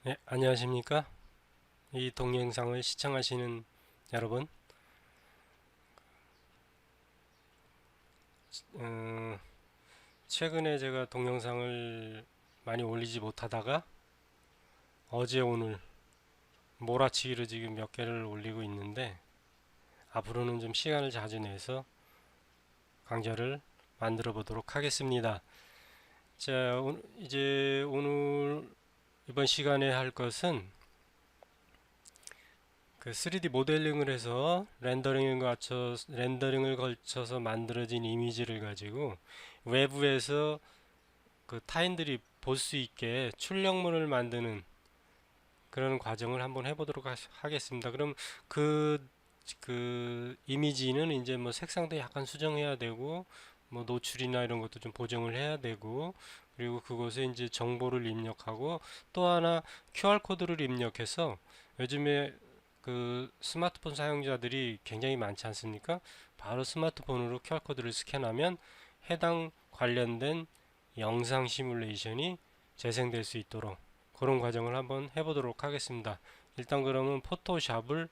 네, 안녕하십니까? 이 동영상을 시청하시는 여러분, 어, 최근에 제가 동영상을 많이 올리지 못하다가 어제 오늘 몰아치기로 지금 몇 개를 올리고 있는데 앞으로는 좀 시간을 자주 내서 강좌를 만들어 보도록 하겠습니다. 자, 이제 오늘 이번 시간에 할 것은 그 3D 모델링을 해서 렌더링을 걸쳐서 만들어진 이미지를 가지고 외부에서 그 타인들이 볼 수 있게 출력물을 만드는 그런 과정을 한번 해보도록 하겠습니다. 그럼 그, 그 이미지는 이제 뭐 색상도 약간 수정해야 되고 뭐 노출이나 이런 것도 좀 보정을 해야 되고 그리고 그곳에 이제 정보를 입력하고 또 하나 QR 코드를 입력해서 요즘에 그 스마트폰 사용자들이 굉장히 많지 않습니까? 바로 스마트폰으로 QR 코드를 스캔하면 해당 관련된 영상 시뮬레이션이 재생될 수 있도록 그런 과정을 한번 해보도록 하겠습니다. 일단 그러면 포토샵을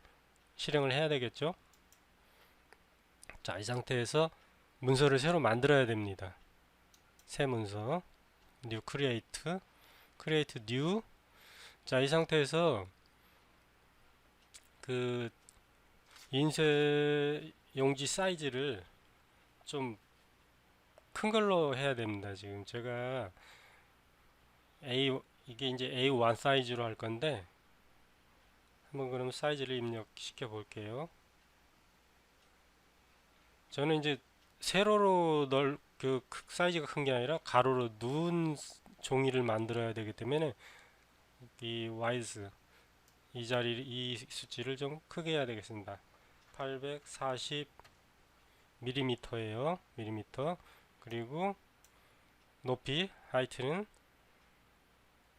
실행을 해야 되겠죠. 자, 이 상태에서 문서를 새로 만들어야 됩니다. 새 문서, new create new. 자, 이 상태에서 그 인쇄 용지 사이즈를 좀 큰 걸로 해야 됩니다. 지금 제가 A 이게 이제 A1 사이즈로 할 건데 한번 그럼 사이즈를 입력시켜 볼게요. 저는 이제 세로로 그 사이즈가 큰 게 아니라 가로로 누운 종이를 만들어야 되기 때문에 이 와이즈 이 수치를 좀 크게 해야 되겠습니다. 840 밀리미터예요. 밀리미터. 그리고 높이 하이트는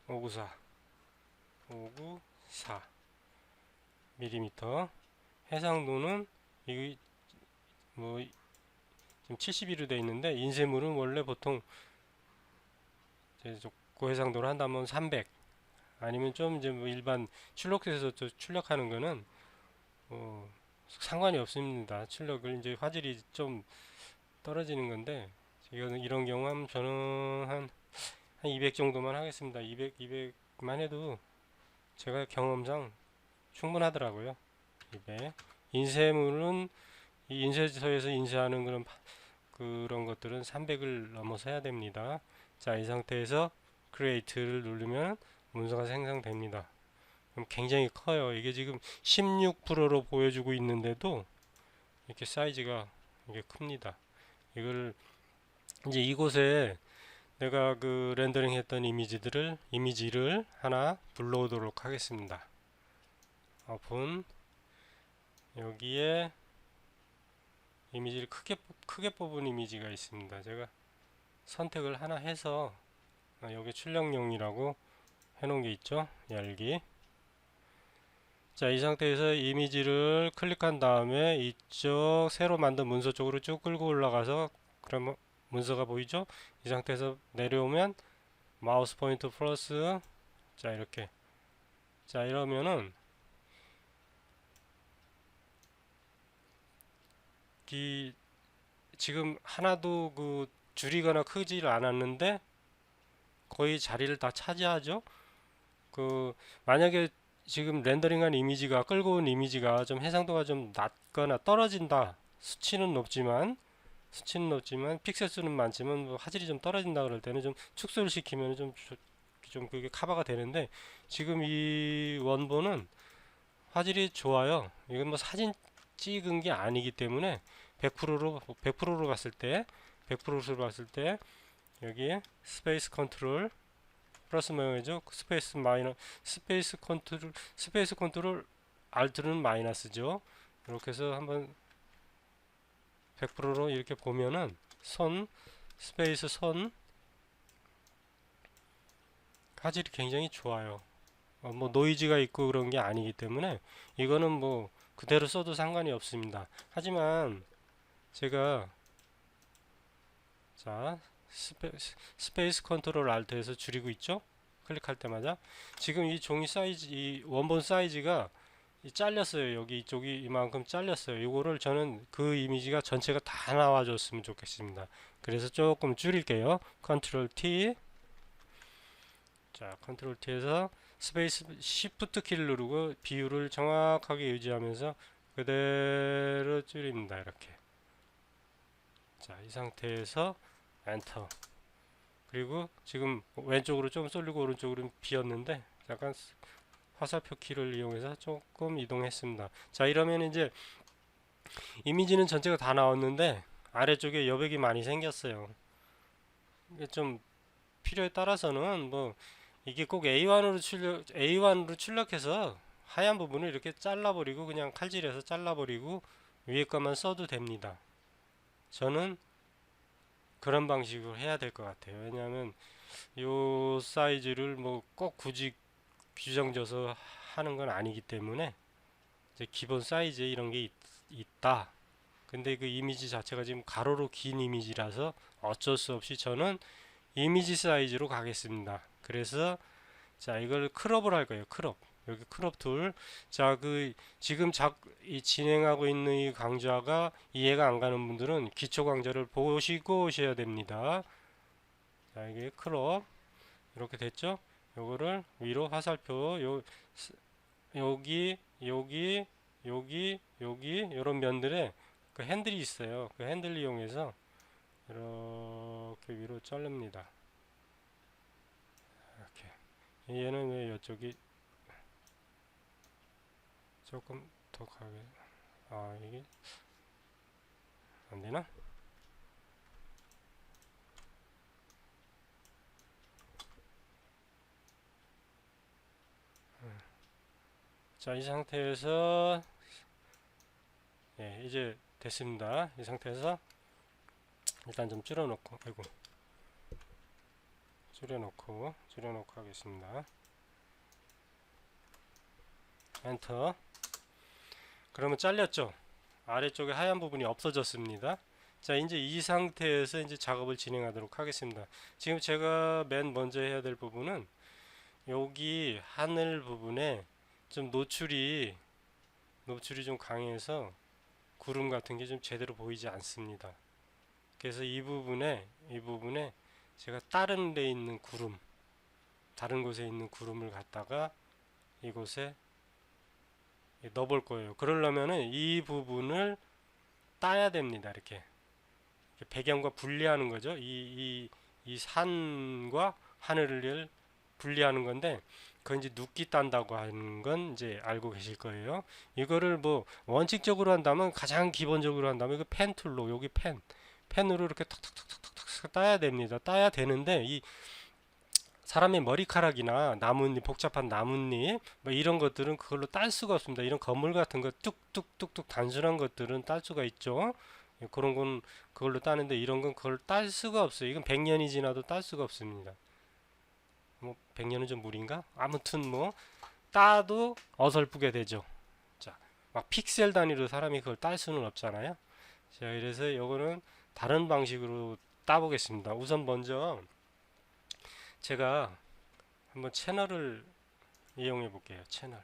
594 594 밀리미터. 해상도는 이뭐 지금 71로 되어 있는데 인쇄물은 원래 보통 고해상도로 한다면 300 아니면 좀 이제 뭐 일반 출력해서 출력하는 거는 상관이 없습니다. 출력을 이제 화질이 좀 떨어지는 건데 이런 경우 하면 저는 한 200 정도만 하겠습니다. 200만 해도 제가 경험상 충분하더라고요. 200. 인쇄물은 이 인쇄소에서 인쇄하는 그런 것들은 300을 넘어서 해야 됩니다. 자, 이 상태에서 크리에이트를 누르면 문서가 생성됩니다. 그럼 굉장히 커요. 이게 지금 16%로 보여주고 있는데도 이렇게 사이즈가 이게 큽니다. 이걸 이제 이곳에 내가 그 렌더링 했던 이미지를 하나 불러오도록 하겠습니다. 오픈. 여기에 이미지를 크게 뽑은 이미지가 있습니다. 제가 선택을 하나 해서 여기 출력용이라고 해놓은 게 있죠. 열기. 자, 이 상태에서 이미지를 클릭한 다음에 이쪽 새로 만든 문서 쪽으로 쭉 끌고 올라가서 그러면 문서가 보이죠? 이 상태에서 내려오면 마우스 포인터 플러스. 자, 이렇게. 자, 이러면은 이 지금 하나도 그 줄이거나 크지를 않았는데 거의 자리를 다 차지하죠. 그 만약에 지금 렌더링한 이미지가 끌고 온 이미지가 좀 해상도가 좀 낮거나 떨어진다. 수치는 높지만 픽셀 수는 많지만 뭐 화질이 좀 떨어진다 그럴 때는 좀 축소를 시키면 좀 그게 커버가 되는데 지금 이 원본은 화질이 좋아요. 이건 뭐 사진 찍은 게 아니기 때문에 100%로 봤을 때 100%로 봤을 때 여기에 스페이스 컨트롤 플러스 모양이죠. 스페이스 컨트롤 알트는 마이너스죠. 이렇게 해서 한번 100%로 이렇게 보면은 스페이스 선 화질이 굉장히 좋아요. 뭐 노이즈가 있고 그런 게 아니기 때문에 이거는 뭐 그대로 써도 상관이 없습니다. 하지만 제가 자 스페이스 컨트롤 알트에서 줄이고 있죠. 클릭할 때마다 지금 이 종이 사이즈, 이 원본 사이즈가 잘렸어요. 여기 이쪽이 이만큼 잘렸어요. 이거를 저는 그 이미지가 전체가 다 나와줬으면 좋겠습니다. 그래서 조금 줄일게요. 컨트롤 T. 자, 컨트롤 T에서 스페이스 시프트 키를 누르고 비율을 정확하게 유지하면서 그대로 줄입니다. 이렇게. 자, 이 상태에서 엔터. 그리고 지금 왼쪽으로 좀 쏠리고 오른쪽으로 비었는데 약간 화살표 키를 이용해서 조금 이동했습니다. 자, 이러면 이제 이미지는 전체가 다 나왔는데 아래쪽에 여백이 많이 생겼어요. 이게 좀 필요에 따라서는 뭐 이게 꼭 A1으로 출력해서 하얀 부분을 이렇게 잘라버리고 그냥 칼질해서 잘라버리고 위에 것만 써도 됩니다. 저는 그런 방식으로 해야 될 것 같아요. 왜냐하면 요 사이즈를 뭐 꼭 굳이 규정져서 하는 건 아니기 때문에 이제 기본 사이즈에 이런 게 있다. 근데 그 이미지 자체가 지금 가로로 긴 이미지라서 어쩔 수 없이 저는 이미지 사이즈로 가겠습니다. 그래서 자, 이걸 크롭을 할 거예요. 크롭. 여기 크롭 툴. 자, 지금 이 진행하고 있는 이 강좌가 이해가 안 가는 분들은 기초 강좌를 보시고 오셔야 됩니다. 자, 이게 크롭. 이렇게 됐죠? 요거를 위로 화살표 여기 이런 면들에 그 핸들이 있어요. 그 핸들 이용해서 이렇게 위로 자릅니다. 이렇게. 얘는 왜 이쪽이 조금 더 가게, 이게 안 되나? 자, 이 상태에서 이제 됐습니다. 이 상태에서 일단 좀 줄여놓고, 아이고, 줄여놓고 하겠습니다. 엔터. 그러면 잘렸죠? 아래쪽에 하얀 부분이 없어졌습니다. 자, 이제 이 상태에서 이제 작업을 진행하도록 하겠습니다. 지금 제가 맨 먼저 해야 될 부분은 여기 하늘 부분에 좀 노출이 좀 강해서 구름 같은 게 좀 제대로 보이지 않습니다. 그래서 이 부분에 제가 다른 데 있는 구름, 다른 곳에 있는 구름을 갖다가 이곳에 넣어볼 거예요. 그러려면은 이 부분을 따야 됩니다. 이렇게 배경과 분리하는 거죠. 이 산과 하늘을 분리하는 건데, 그건 이제 눕기 딴다고 하는 건 이제 알고 계실 거예요. 이거를 뭐 원칙적으로 한다면, 가장 기본적으로 한다면 이거 펜 툴로, 여기 펜으로 이렇게 탁탁탁탁탁 따야 됩니다. 따야 되는데 이 사람의 머리카락이나 나뭇잎, 복잡한 나뭇잎 뭐 이런 것들은 그걸로 딸 수가 없습니다. 이런 거물 같은 거 뚝뚝뚝뚝 단순한 것들은 딸 수가 있죠. 그런 건 그걸로 따는데 이런 건 그걸 딸 수가 없어요. 이건 100년이 지나도 딸 수가 없습니다. 뭐 100년은 좀 무리인가? 아무튼 뭐 따도 어설프게 되죠. 자, 막 픽셀 단위로 사람이 그걸 딸 수는 없잖아요. 자, 그래서 이거는 다른 방식으로 따보겠습니다. 우선 먼저 제가 한번 채널을 이용해 볼게요. 채널.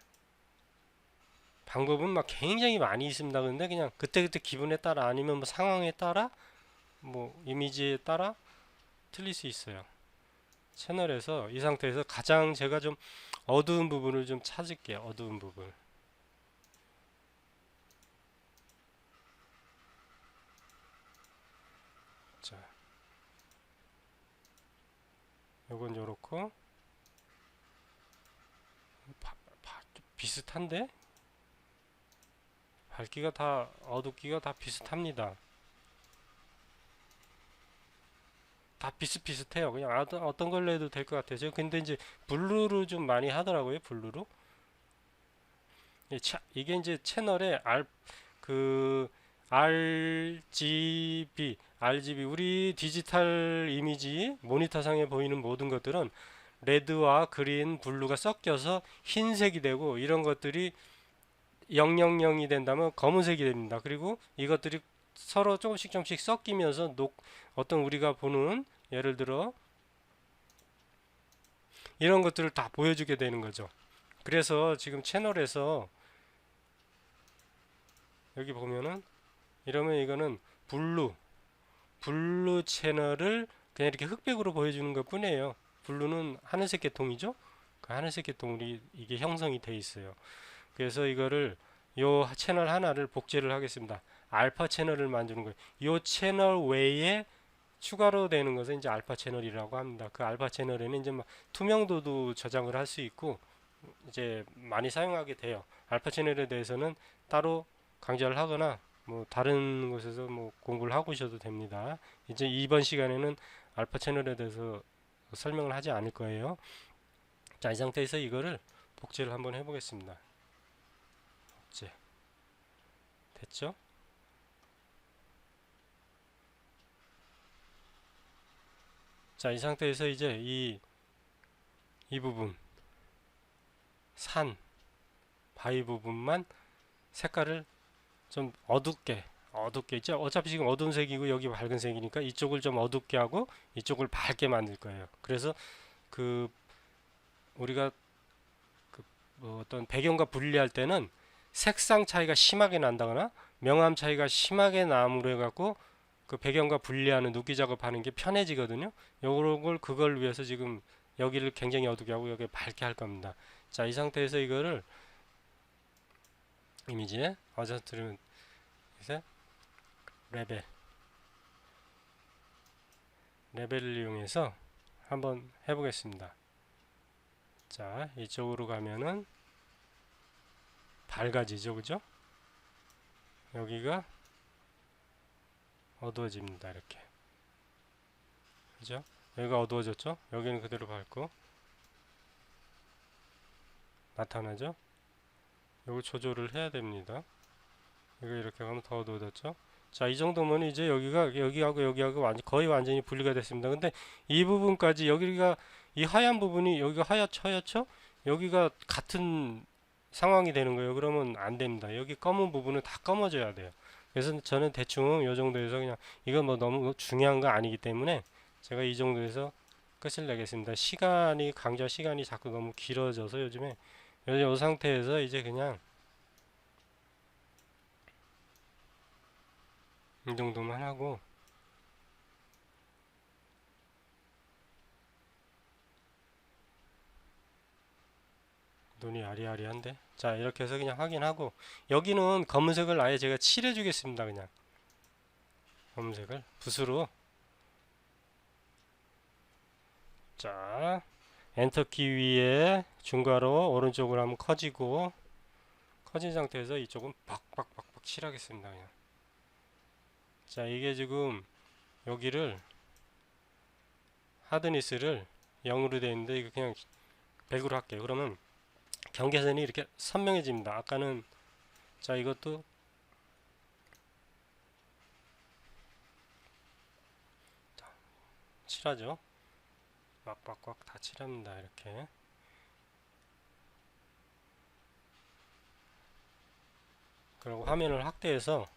방법은 막 굉장히 많이 있습니다. 근데 그냥 그때그때 기분에 따라 아니면 뭐 상황에 따라 뭐 이미지에 따라 틀릴 수 있어요. 채널에서 이 상태에서 가장 제가 좀 어두운 부분을 좀 찾을게요. 어두운 부분. 자, 요건 요렇고 비슷한데? 밝기가 다 어둡기가 다 비슷합니다. 다 비슷비슷해요. 그냥 어떤 걸로 해도 될 것 같아요. 근데 이제 블루로 좀 많이 하더라고요. 블루로. 이게 이제 채널에 그 RGB 우리 디지털 이미지 모니터상에 보이는 모든 것들은 레드와 그린, 블루가 섞여서 흰색이 되고, 이런 것들이 000이 된다면 검은색이 됩니다. 그리고 이것들이 서로 조금씩 섞이면서 어떤 우리가 보는, 예를 들어 이런 것들을 다 보여주게 되는 거죠. 그래서 지금 채널에서 여기 보면은 이러면 이거는 블루 채널을 그냥 이렇게 흑백으로 보여주는 것 뿐이에요. 블루는 하늘색 계통이죠. 그 하늘색 계통이 이게 형성이 돼 있어요. 그래서 이거를 요 채널 하나를 복제를 하겠습니다. 알파 채널을 만드는 거예요. 요 채널 외에 추가로 되는 것은 이제 알파 채널이라고 합니다. 그 알파 채널에는 이제 막 투명도도 저장을 할 수 있고 이제 많이 사용하게 돼요. 알파 채널에 대해서는 따로 강좌를 하거나 뭐 다른 곳에서 뭐 공부를 하고 오셔도 됩니다. 이제 이번 시간에는 알파 채널에 대해서 설명을 하지 않을 거예요. 자, 이 상태에서 이거를 복제를 한번 해보겠습니다. 복제 됐죠? 자, 이 상태에서 이제 이 부분 산 바위 부분만 색깔을 좀 어둡게 있죠. 어차피 지금 어두운 색이고 여기 밝은 색이니까 이쪽을 좀 어둡게 하고 이쪽을 밝게 만들 거예요. 그래서 그 우리가 뭐 어떤 배경과 분리할 때는 색상 차이가 심하게 난다거나 명암 차이가 심하게 남으로 해갖고 그 배경과 분리하는 눕기 작업하는 게 편해지거든요. 요걸 그걸 위해서 지금 여기를 굉장히 어둡게 하고 여기 밝게 할 겁니다. 자, 이 상태에서 이거를 이미지에 어저스트면 레벨을 이용해서 한번 해보겠습니다. 자, 이쪽으로 가면은 밝아지죠, 그죠? 여기가 어두워집니다, 이렇게. 그죠? 여기가 어두워졌죠? 여기는 그대로 밝고 나타나죠? 요거 조절을 해야 됩니다. 이거 이렇게 가면 더 어두워졌죠? 자, 이 정도면 이제 여기하고 거의 완전히 분리가 됐습니다. 근데 이 부분까지 여기가 이 하얀 부분이 여기가 하얗죠? 여기가 같은 상황이 되는 거예요. 그러면 안 됩니다. 여기 검은 부분은 다 검어져야 돼요. 그래서 저는 대충 이 정도에서 그냥 이건 뭐 너무 중요한 거 아니기 때문에 제가 이 정도에서 끝을 내겠습니다. 강좌 시간이 자꾸 너무 길어져서 요즘에 이 상태에서 이제 그냥 이 정도만 하고 눈이 아리아리한데 자 이렇게 해서 그냥 확인하고 여기는 검은색을 아예 제가 칠해 주겠습니다. 그냥 검은색을 붓으로 자 엔터키 위에 중괄호 오른쪽으로 하면 커지고 커진 상태에서 이쪽은 박박박박 칠하겠습니다. 그냥 자 이게 지금 여기를 하드니스를 0으로 되어 있는데 이거 그냥 100으로 할게요. 그러면 경계선이 이렇게 선명해집니다. 아까는 자 이것도 칠하죠. 꽉꽉꽉 다 칠합니다. 이렇게 그리고 화면을 확대해서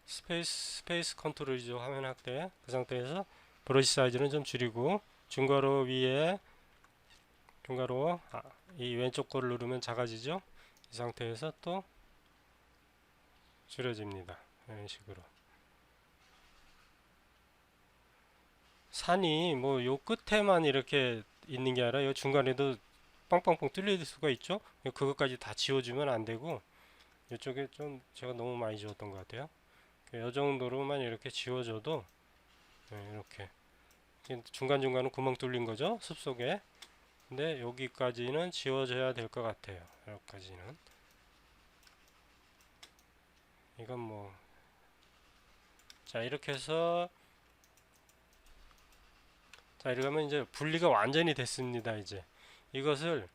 스페이스 컨트롤이죠. 화면 확대. 그 상태에서 브러쉬 사이즈는 좀 줄이고 중괄호 위에 중괄호 이 왼쪽 거를 누르면 작아지죠. 이 상태에서 또 줄여집니다. 이런 식으로 산이 뭐 요 끝에만 이렇게 있는 게 아니라 요 중간에도 뻥뻥뻥 뚫릴 수가 있죠. 그것까지 다 지워주면 안 되고 이쪽에 좀 제가 너무 많이 지웠던 것 같아요. 이 정도로만 이렇게 지워줘도 이렇게 중간중간은 구멍 뚫린 거죠. 숲속에. 근데 여기까지는 지워져야 될 것 같아요. 여기까지는. 이건 뭐 자 이렇게 해서 자 이러면 이제 분리가 완전히 됐습니다. 이제 이것을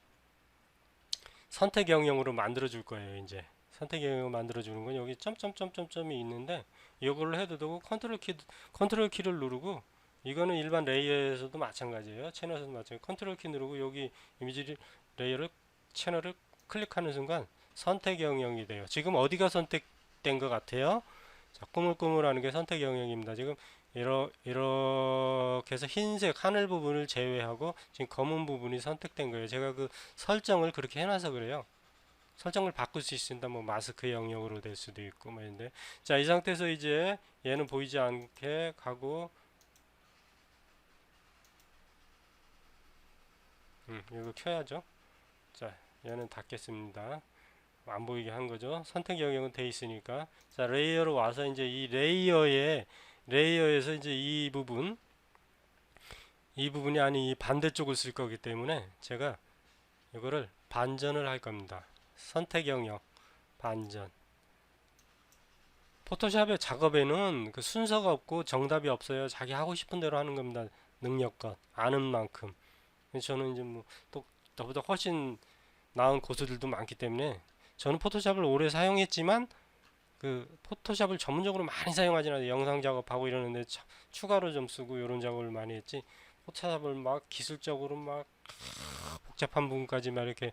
선택 영역으로 만들어 줄 거예요. 이제 선택 영역을 만들어 주는 건 여기 점점점점점이 있는데 이걸로 해도 되고 컨트롤 키를 누르고 이거는 일반 레이어에서도 마찬가지예요. 채널에서도 마찬가지. 컨트롤 키 누르고 여기 이미지 레이어를 채널을 클릭하는 순간 선택 영역이 돼요. 지금 어디가 선택된 것 같아요? 자, 꾸물꾸물하는 게 선택 영역입니다. 지금 이렇게 해서 흰색 하늘 부분을 제외하고 지금 검은 부분이 선택된 거예요. 제가 그 설정을 그렇게 해놔서 그래요. 설정을 바꿀 수 있습니다. 뭐 마스크 영역으로 될 수도 있고 뭐 있는데, 자, 이 상태에서 이제 얘는 보이지 않게 가고, 이거 켜야죠. 자, 얘는 닫겠습니다. 안 보이게 한 거죠. 선택 영역은 돼 있으니까. 자, 레이어로 와서 이제 이 레이어에서 이제 이 부분이 아닌 이 반대쪽을 쓸 거기 때문에 제가 이거를 반전을 할 겁니다. 선택 영역 반전. 포토샵의 작업에는 그 순서가 없고 정답이 없어요. 자기 하고 싶은 대로 하는 겁니다. 능력껏 아는 만큼. 저는 이제 뭐 또 저보다 훨씬 나은 고수들도 많기 때문에, 저는 포토샵을 오래 사용했지만 그 포토샵을 전문적으로 많이 사용하지는 않아요. 영상 작업하고 이러는데 추가로 좀 쓰고 이런 작업을 많이 했지, 포토샵을 막 기술적으로 막 복잡한 부분까지 막 이렇게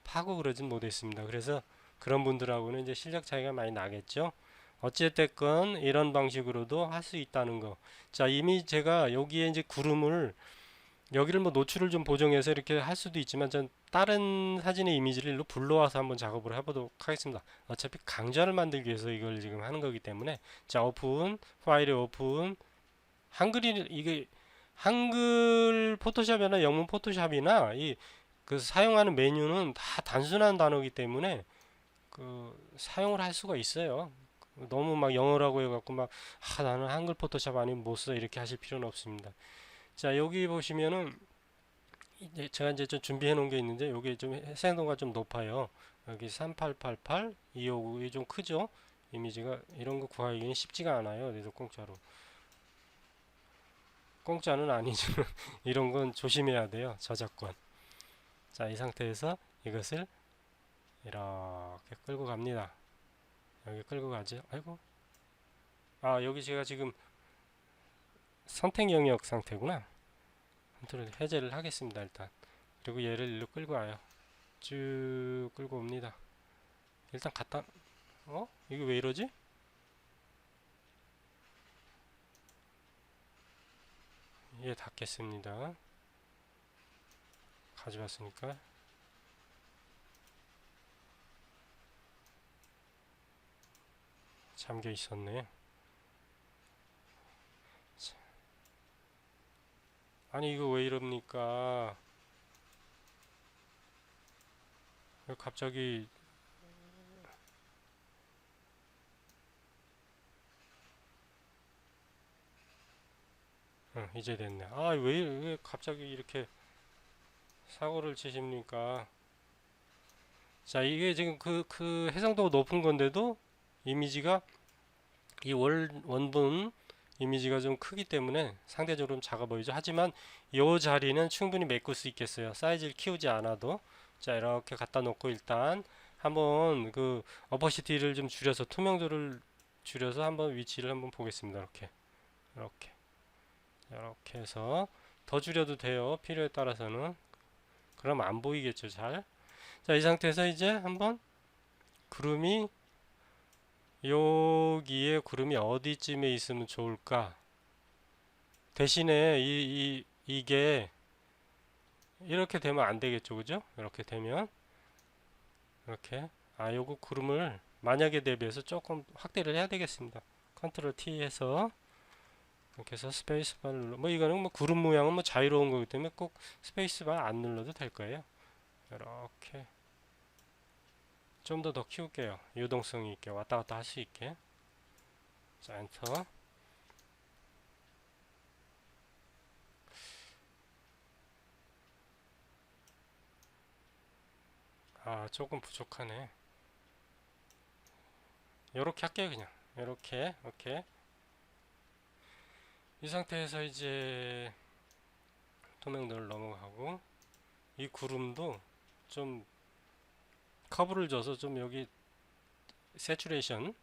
파고 그러진 못했습니다. 그래서 그런 분들하고는 이제 실력 차이가 많이 나겠죠. 어찌됐건 이런 방식으로도 할 수 있다는 거. 자, 이미 제가 여기에 이제 구름을, 여기를 뭐 노출을 좀 보정해서 이렇게 할 수도 있지만, 전 다른 사진의 이미지를 일로 불러와서 한번 작업을 해보도록 하겠습니다. 어차피 강좌를 만들기 위해서 이걸 지금 하는 거기 때문에. 자, 오픈, 파일에 오픈. 한글이, 이게 한글 포토샵이나 영문 포토샵이나 이 그 사용하는 메뉴는 다 단순한 단어이기 때문에 그 사용을 할 수가 있어요. 너무 막 영어라고 해갖고 막 나는 한글 포토샵 아니면 못 써 이렇게 하실 필요는 없습니다. 자, 여기 보시면은 이제 제가 이제 좀 준비해 놓은 게 있는데, 여기 좀 해상도가 좀 높아요. 여기 3888, 259, 이게 좀 크죠? 이미지가. 이런 거 구하기는 쉽지가 않아요. 그래서 공짜는 아니지만 이런 건 조심해야 돼요. 저작권. 자, 이 상태에서 이것을 이렇게 끌고 갑니다. 여기 끌고 가죠. 아이고. 여기 제가 지금 선택 영역 상태구나. 컨트롤 해제를 하겠습니다. 일단. 그리고 얘를 일로 끌고 와요. 쭉 끌고 옵니다. 일단 이게 왜 이러지? 얘 닫겠습니다. 가져왔으니까. 잠겨 있었네. 아니, 이거 왜 이럽니까? 왜 갑자기. 이제 됐네. 왜 갑자기 이렇게 사고를 치십니까? 자, 이게 지금 그 해상도가 높은 건데도 이미지가, 이 원본 이미지가 좀 크기 때문에 상대적으로 좀 작아 보이죠. 하지만 이 자리는 충분히 메꿀 수 있겠어요. 사이즈를 키우지 않아도. 자, 이렇게 갖다 놓고 일단 한번 그 어퍼시티를 좀 줄여서, 투명도를 줄여서 한번 위치를 한번 보겠습니다. 이렇게 이렇게 해서 더 줄여도 돼요. 필요에 따라서는. 그럼 안 보이겠죠, 잘. 자, 이 상태에서 이제 한번 구름이, 여기에 구름이 어디쯤에 있으면 좋을까? 대신에 이게 이렇게 되면 안 되겠죠, 그죠? 이렇게 되면 이렇게, 요거 구름을 만약에 대비해서 조금 확대를 해야 되겠습니다. 컨트롤 T 해서 이렇게 해서 스페이스바를 뭐 이거는 뭐 구름 모양은 뭐 자유로운 거기 때문에 꼭 스페이스바 안 눌러도 될 거예요. 이렇게 좀 더 키울게요. 유동성 있게 왔다 갔다 할 수 있게. 자, 엔터. 조금 부족하네. 요렇게 할게요. 그냥 요렇게. 오케이. 이 상태에서 이제 투명도를 넘어가고, 이 구름도 좀 커브를 줘서 좀 여기 세츄레이션,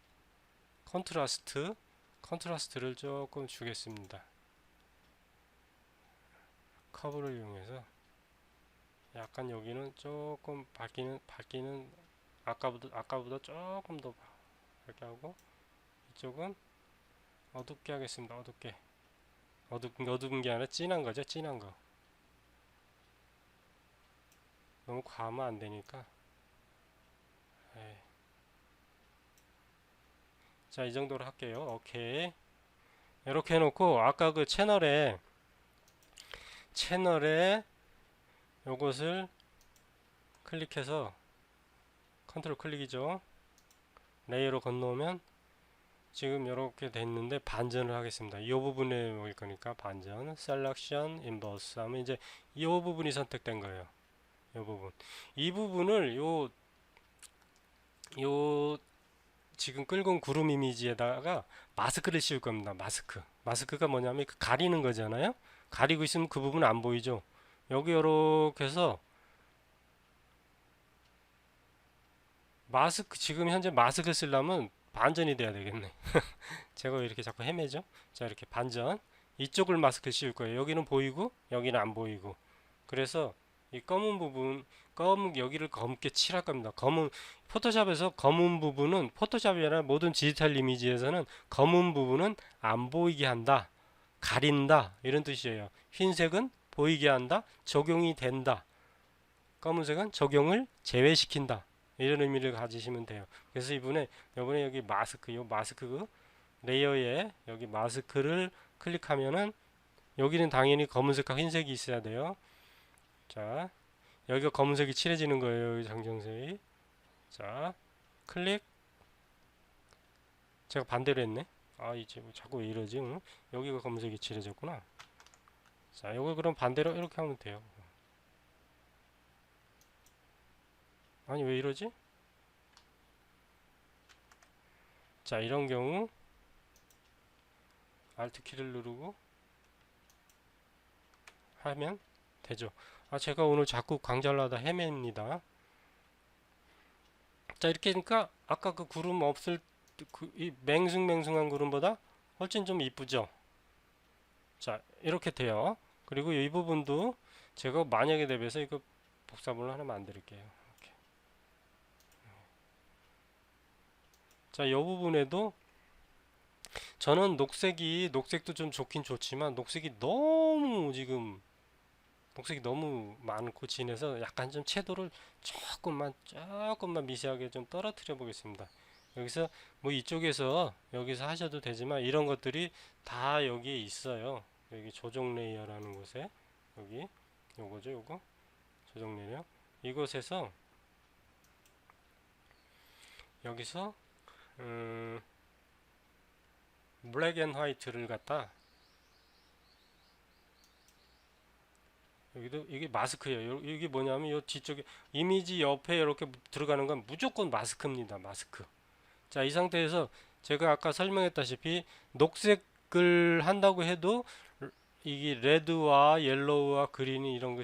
컨트라스트를 조금 주겠습니다. 커브를 이용해서 약간 여기는 조금 밝기는 아까보다 조금 더 밝게 하고, 이쪽은 어둡게 하겠습니다. 어둡게. 어두운 게 아니라 진한 거죠. 진한 거. 너무 과하면 안 되니까. 에이. 자, 이 정도로 할게요. 오케이. 이렇게 해놓고 아까 그 채널에 요것을 클릭해서 컨트롤 클릭이죠. 레이어로 건너오면 지금 이렇게 됐는데 반전을 하겠습니다. 이 부분에 올 거니까 반전, 셀렉션, 인버스 하면 이제 이 부분이 선택된 거예요. 이 부분. 이 부분을 요 지금 끌고 온 구름 이미지에다가 마스크를 씌울 겁니다. 마스크가 뭐냐면 그 가리는 거잖아요. 가리고 있으면 그 부분 안 보이죠. 여기 이렇게 해서 지금 현재 마스크 쓰려면 반전이 돼야 되겠네. 제가 왜 이렇게 자꾸 헤매죠? 자, 이렇게 반전. 이쪽을 마스크 씌울 거예요. 여기는 보이고 여기는 안 보이고. 그래서 이 검은 부분, 여기를 검게 칠할 겁니다. 포토샵에서 검은 부분은, 포토샵이 아니라 모든 디지털 이미지에서는 검은 부분은 안 보이게 한다. 가린다. 이런 뜻이에요. 흰색은 보이게 한다. 적용이 된다. 검은색은 적용을 제외시킨다. 이런 의미를 가지시면 돼요. 그래서 이번에 여기 마스크 레이어에 여기 마스크를 클릭하면은 여기는 당연히 검은색과 흰색이 있어야 돼요. 자, 여기가 검은색이 칠해지는 거예요. 여기 장정색이. 자, 클릭. 제가 반대로 했네. 이제 자꾸 왜 이러지? 응? 여기가 검은색이 칠해졌구나. 자, 이걸 그럼 반대로 이렇게 하면 돼요. 아니, 왜 이러지? 자, 이런 경우 Alt 키를 누르고 하면 되죠. 제가 오늘 자꾸 강좌를 하다 헤맵니다. 자, 이렇게 하니까 아까 그 구름 없을 이 맹숭맹숭한 구름보다 훨씬 좀 이쁘죠. 자, 이렇게 돼요. 그리고 이 부분도 제가 만약에 대비해서 이거 복사본을 하나 만들게요. 이렇게. 자, 이 부분에도 저는 녹색도 좀 좋긴 좋지만 녹색이 너무 많고 진해서 약간 좀 채도를 조금만 미세하게 좀 떨어뜨려 보겠습니다. 여기서 뭐 여기서 하셔도 되지만 이런 것들이 다 여기에 있어요. 여기 조정 레이어라는 곳에 여기 요거 조정 레이어 이곳에서 여기서 블랙 앤 화이트를 갖다 여기도 이게 마스크예요. 이게 뭐냐면 이 뒤쪽에 이미지 옆에 이렇게 들어가는 건 무조건 마스크입니다. 마스크. 자, 이 상태에서 제가 아까 설명했다시피 녹색을 한다고 해도 이게 레드와 옐로우와 그린이 이런 거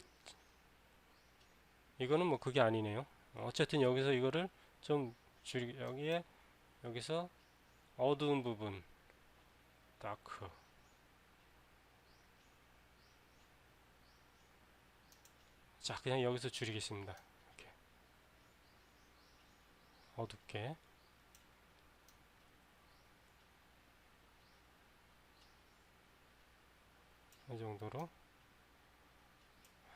이거는 뭐 그게 아니네요. 어쨌든 여기서 이거를 좀 여기서 어두운 부분 다크 자, 그냥 여기서 줄이겠습니다. 이렇게 어둡게 이 정도로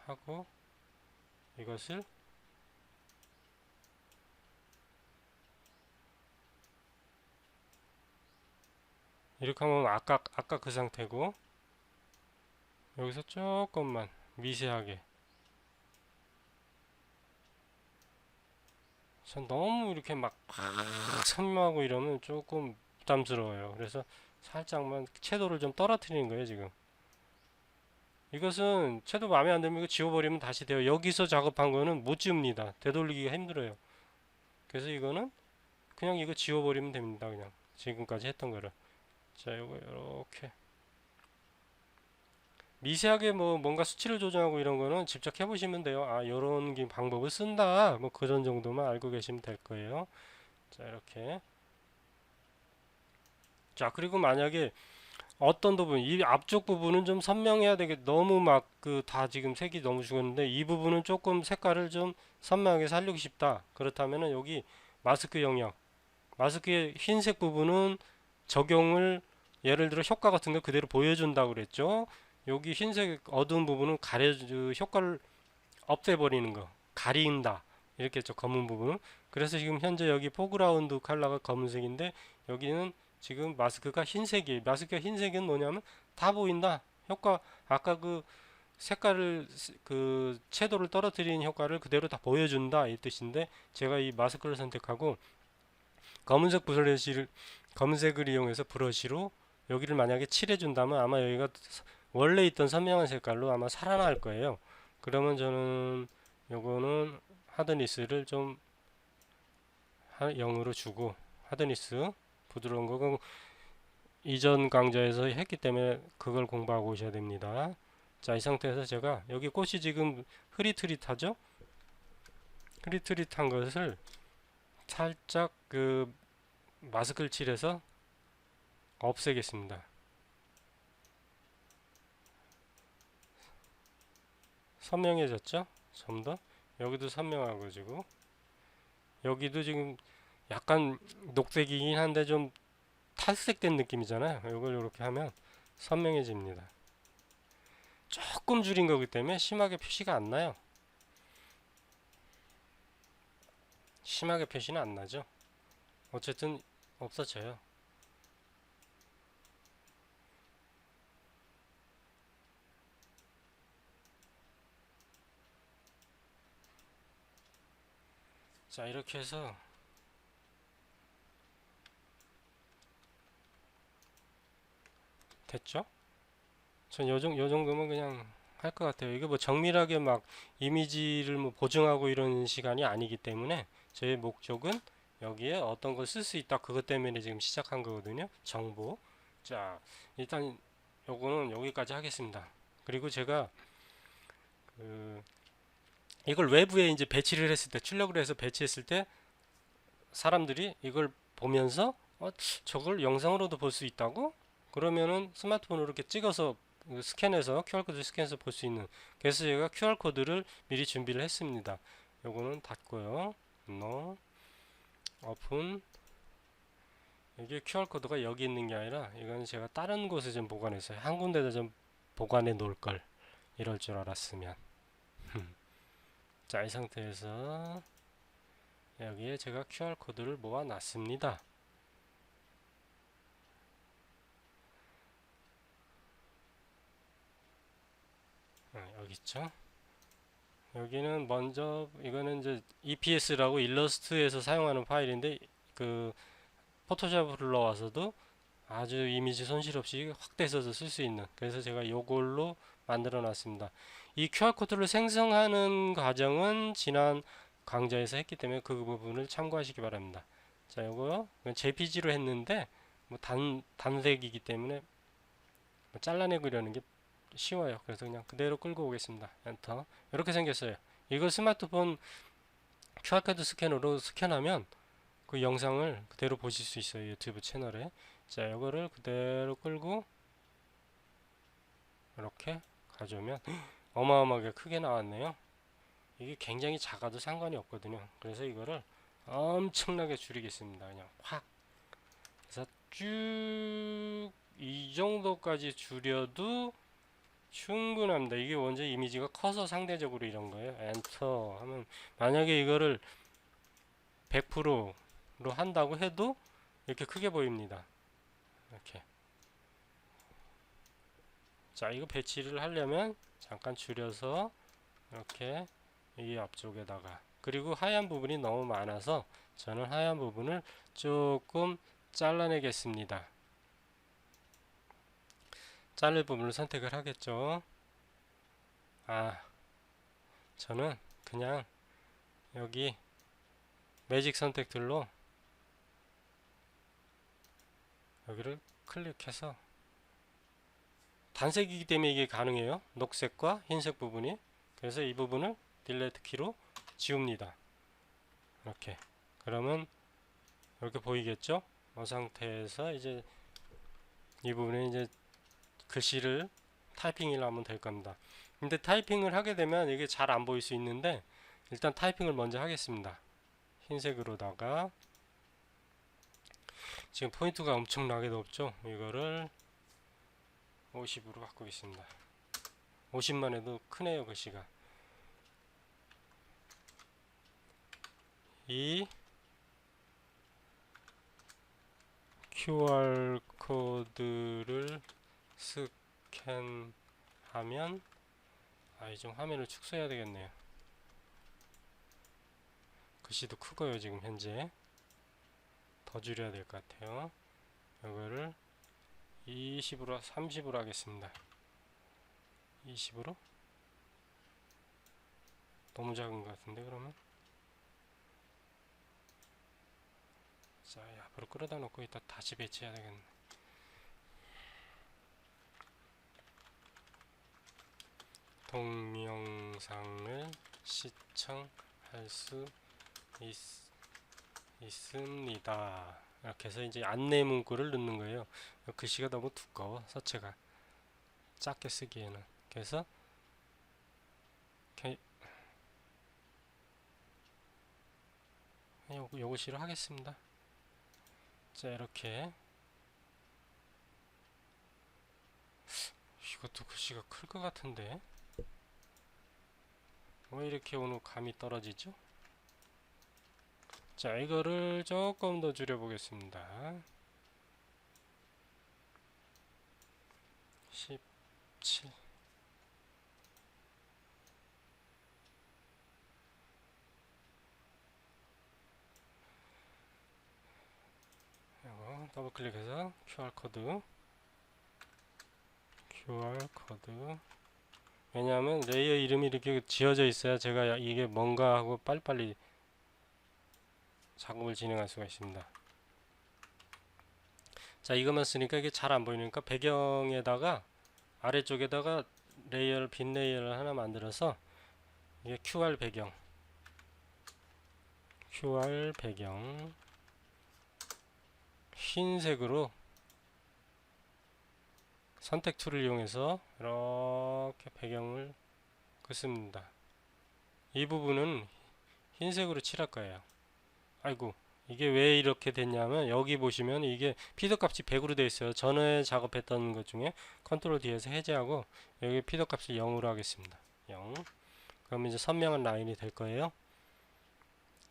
하고 이것을 이렇게 하면 아까 그 상태고 여기서 조금만 미세하게 전 너무 이렇게 막 선명하고 이러면 조금 부담스러워요. 그래서 살짝만 채도를 좀 떨어뜨리는 거예요. 지금 이것은 채도 마음에 안 들면 이거 지워버리면 다시 돼요. 여기서 작업한 거는 못 지웁니다. 되돌리기가 힘들어요. 그래서 이거는 그냥 이거 지워버리면 됩니다. 그냥 지금까지 했던 거를 자, 이거 이렇게 미세하게 뭐 뭔가 수치를 조정하고 이런 거는 직접 해보시면 돼요. 요런 방법을 쓴다. 뭐 그런 정도만 알고 계시면 될 거예요. 자, 이렇게. 자, 그리고 만약에 어떤 부분, 이 앞쪽 부분은 좀 선명해야 되겠, 너무 막 다 지금 색이 너무 죽었는데 이 부분은 조금 색깔을 좀 선명하게 살리고 싶다. 그렇다면은 여기 마스크 영역, 마스크의 흰색 부분은 적용을 예를 들어 효과 같은 거 그대로 보여준다고 그랬죠. 여기 흰색 어두운 부분은 효과를 없애버리는 거, 가린다 이렇게 했죠. 검은 부분. 그래서 지금 현재 여기 포그라운드 컬러가 검은색인데 여기는 지금 마스크가 흰색이에요. 마스크가 흰색은 뭐냐면 다 보인다. 효과 아까 그 색깔을 그 채도를 떨어뜨리는 효과를 그대로 다 보여준다 이 뜻인데, 제가 이 마스크를 선택하고 검은색을 이용해서 브러쉬로 여기를 만약에 칠해준다면 아마 여기가 원래 있던 선명한 색깔로 아마 살아날 거예요. 그러면 저는 요거는 하드니스를 좀 0으로 주고, 하드니스 부드러운 거 이전 강좌에서 했기 때문에 그걸 공부하고 오셔야 됩니다. 자, 이 상태에서 제가 여기 꽃이 지금 흐릿흐릿하죠? 흐릿흐릿한 것을 살짝 그 마스크를 칠해서 없애겠습니다. 선명해졌죠? 좀 더 여기도 선명하고지고 여기도 지금 약간 녹색이긴 한데 좀 탈색된 느낌이잖아요. 이걸 이렇게 하면 선명해집니다. 조금 줄인 거기 때문에 심하게 표시가 안 나요. 심하게 표시는 안 나죠. 어쨌든 없어져요. 자, 이렇게 해서 됐죠? 전 요 정도면 그냥 할 것 같아요. 이거 뭐 정밀하게 막 이미지를 뭐 보정하고 이런 시간이 아니기 때문에 제 목적은 여기에 어떤 걸 쓸 수 있다, 그것 때문에 지금 시작한 거거든요. 정보. 자, 일단 요거는 여기까지 하겠습니다. 그리고 제가 그 이걸 외부에 이제 배치를 했을 때, 출력을 해서 배치했을 때 사람들이 이걸 보면서 저걸 영상으로도 볼 수 있다고? 그러면은 스마트폰으로 이렇게 찍어서 스캔해서 QR코드 스캔해서 볼 수 있는, 그래서 제가 QR코드를 미리 준비를 했습니다. 요거는 닫고요. No. 오픈. 이게 QR코드가 여기 있는 게 아니라 이거는 제가 다른 곳에 좀 보관했어요. 한 군데다 좀 보관해 놓을 걸. 이럴 줄 알았으면. 자, 이 상태에서 여기에 제가 QR코드를 모아 놨습니다. 여기 있죠. 여기는 먼저 이거는 이제 EPS라고 일러스트에서 사용하는 파일인데, 그 포토샵을 불러와서도 아주 이미지 손실 없이 확대해서 쓸 수 있는, 그래서 제가 이걸로 만들어 놨습니다. 이 QR코드를 생성하는 과정은 지난 강좌에서 했기 때문에 그 부분을 참고하시기 바랍니다. 자, 이거 JPG로 했는데 뭐 단색이기 때문에 뭐 잘라내려는 게 쉬워요. 그래서 그냥 그대로 끌고 오겠습니다. 엔터. 이렇게 생겼어요. 이걸 스마트폰 QR코드 스캐너로 스캔하면 그 영상을 그대로 보실 수 있어요. 유튜브 채널에. 자, 이거를 그대로 끌고 이렇게 가져오면 어마어마하게 크게 나왔네요. 이게 굉장히 작아도 상관이 없거든요. 그래서 이거를 엄청나게 줄이겠습니다. 그냥 확. 그래서 쭉 이 정도까지 줄여도 충분합니다. 이게 원래 이미지가 커서 상대적으로 이런 거예요. 엔터 하면 만약에 이거를 100%로 한다고 해도 이렇게 크게 보입니다. 이렇게. 자, 이거 배치를 하려면 잠깐 줄여서 이렇게 이 앞쪽에다가, 그리고 하얀 부분이 너무 많아서 저는 하얀 부분을 조금 잘라내겠습니다. 자를 부분을 선택을 하겠죠. 저는 그냥 여기 매직 선택툴로 여기를 클릭해서, 단색이기 때문에 이게 가능해요. 녹색과 흰색 부분이. 그래서 이 부분을 딜레트 키로 지웁니다. 이렇게. 그러면 이렇게 보이겠죠? 이 상태에서 이제 이 부분에 이제 글씨를 타이핑을 하면 될 겁니다. 근데 타이핑을 하게 되면 이게 잘 안 보일 수 있는데 일단 타이핑을 먼저 하겠습니다. 흰색으로다가 지금 포인트가 엄청나게 높죠. 이거를 50으로 바꾸겠습니다. 50만 해도 크네요, 글씨가. 이 QR 코드를 스캔하면 좀 화면을 축소해야 되겠네요. 글씨도 크고요. 지금 현재 더 줄여야 될 것 같아요. 이거를 20으로 30으로 하겠습니다. 20으로? 너무 작은 것 같은데 그러면? 자, 앞으로 끌어다 놓고 이따 다시 배치해야 되겠네. 동영상을 시청할 수 있습니다. 이렇게 해서 이제 안내 문구를 넣는 거예요. 글씨가 너무 두꺼워, 서체가 작게 쓰기에는. 그래서 요것으로 하겠습니다. 자, 이렇게. 이것도 글씨가 클 것 같은데 왜 이렇게 오늘 감이 떨어지죠? 자, 이거를 조금 더 줄여 보겠습니다. 17. 이거 더블 클릭해서 QR 코드. 왜냐하면 레이어 이름이 이렇게 지어져 있어야 제가 이게 뭔가 하고 빨리빨리 작업을 진행할 수가 있습니다. 자, 이것만 쓰니까 이게 잘 안 보이니까 배경에다가 아래쪽에다가 빈 레이어를 하나 만들어서 이게 QR 배경 흰색으로 선택 툴을 이용해서 이렇게 배경을 긋습니다. 이 부분은 흰색으로 칠할 거예요. 아이고, 이게 왜 이렇게 됐냐면 여기 보시면 이게 피드 값이 100으로 되어 있어요. 전에 작업했던 것 중에 컨트롤 D에서 해제하고 여기 피드 값을 0으로 하겠습니다. 0. 그럼 이제 선명한 라인이 될 거예요.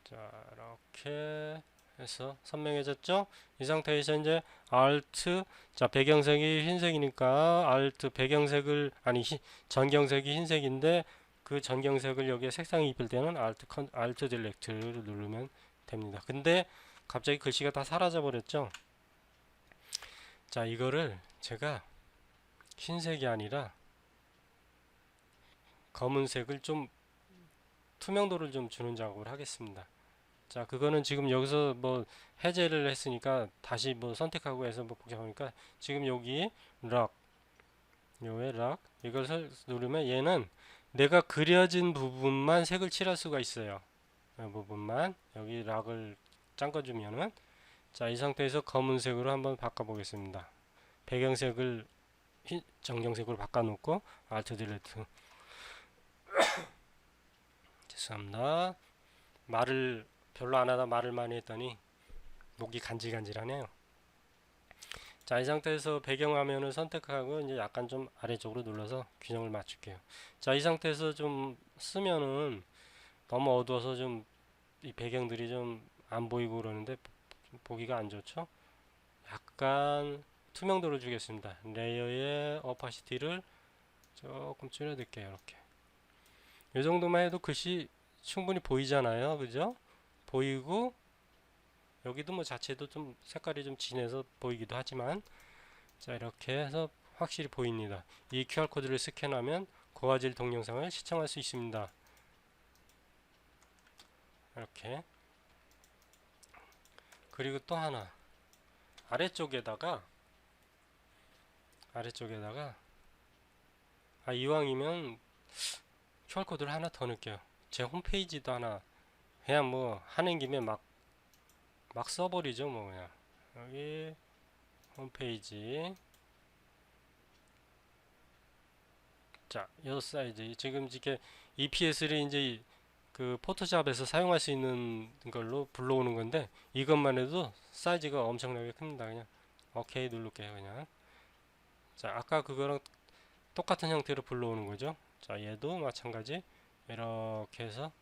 자, 이렇게 해서 선명해졌죠? 이 상태에서 이제 Alt, 자, 배경색이 흰색이니까 Alt 배경색을 전경색이 흰색인데 그 전경색을 여기에 색상이 입힐 때는 Alt Delect를 누르면 됩니다. 근데 갑자기 글씨가 다 사라져 버렸죠? 자, 이거를 제가 흰색이 아니라 검은색을 좀 투명도를 좀 주는 작업을 하겠습니다. 자, 그거는 지금 여기서 뭐 해제를 했으니까 다시 뭐 선택하고 해서 뭐 복잡하니까 지금 여기 락 이것을 누르면 얘는 내가 그려진 부분만 색을 칠할 수가 있어요. 이 부분만 여기 락을 잠궈주면은, 자, 이 상태에서 검은색으로 한번 바꿔보겠습니다. 배경색을 정경색으로 바꿔놓고 Alt 딜리트. 죄송합니다. 말을 별로 안 하다 말을 많이 했더니 목이 간질간질하네요. 자, 이 상태에서 배경화면을 선택하고 이제 약간 좀 아래쪽으로 눌러서 균형을 맞출게요. 자, 이 상태에서 좀 쓰면은 너무 어두워서 좀 이 배경들이 좀 안 보이고 그러는데 보기가 안 좋죠? 약간 투명도를 주겠습니다. 레이어의 오파시티를 조금 줄여둘게요. 이렇게. 이 정도만 해도 글씨 충분히 보이잖아요. 그죠? 보이고 여기도 뭐 자체도 좀 색깔이 좀 진해서 보이기도 하지만, 자, 이렇게 해서 확실히 보입니다. 이 QR코드를 스캔하면 고화질 동영상을 시청할 수 있습니다. 이렇게. 그리고 또 하나, 아래쪽에다가 이왕이면 QR코드를 하나 더 넣을게요. 제 홈페이지도 하나 그냥 뭐 하는 김에 막 써버리죠. 뭐 그냥 여기 홈페이지. 자, 이 사이즈 지금 이렇게 EPS를 이제 그 포토샵에서 사용할 수 있는 걸로 불러오는 건데 이것만 해도 사이즈가 엄청나게 큽니다. 그냥 오케이 누를게요. 그냥 자 아까 그거랑 똑같은 형태로 불러오는 거죠. 자 얘도 마찬가지 이렇게 해서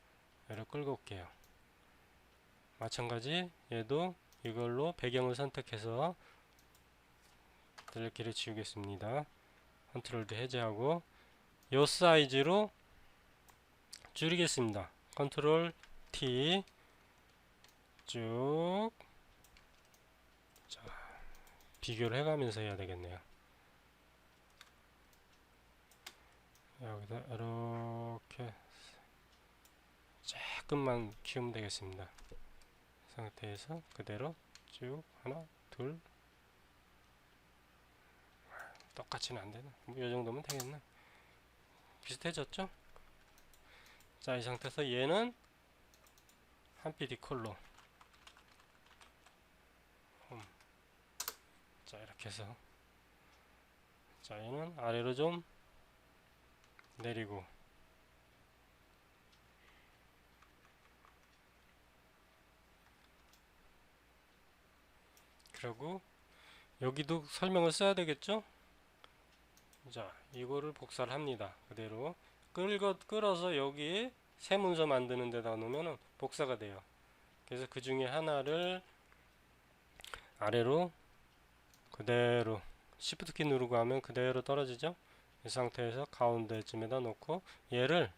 얘를 끌고 올게요. 마찬가지 얘도 이걸로 배경을 선택해서 들레길을 지우겠습니다. 컨트롤도 해제하고 요 사이즈로 줄이겠습니다. 컨트롤 T 쭉 자, 비교를 해가면서 해야 되겠네요. 여기다 이렇게 조금만 키우면 되겠습니다. 이 상태에서 그대로 쭉 하나 둘 똑같이는 안되나? 뭐 요정도면 되겠네. 비슷해졌죠? 자 이 상태에서 얘는 한 PD 컬러 자 이렇게 해서 자 얘는 아래로 좀 내리고 그리고 여기도 설명을 써야 되겠죠? 자 이거를 복사를 합니다. 그대로 끌어서 여기 새 문서 만드는 데다 놓으면 복사가 돼요. 그래서 그 중에 하나를 아래로 그대로 Shift 키 누르고 하면 그대로 떨어지죠. 이 상태에서 가운데쯤에다 놓고 얘를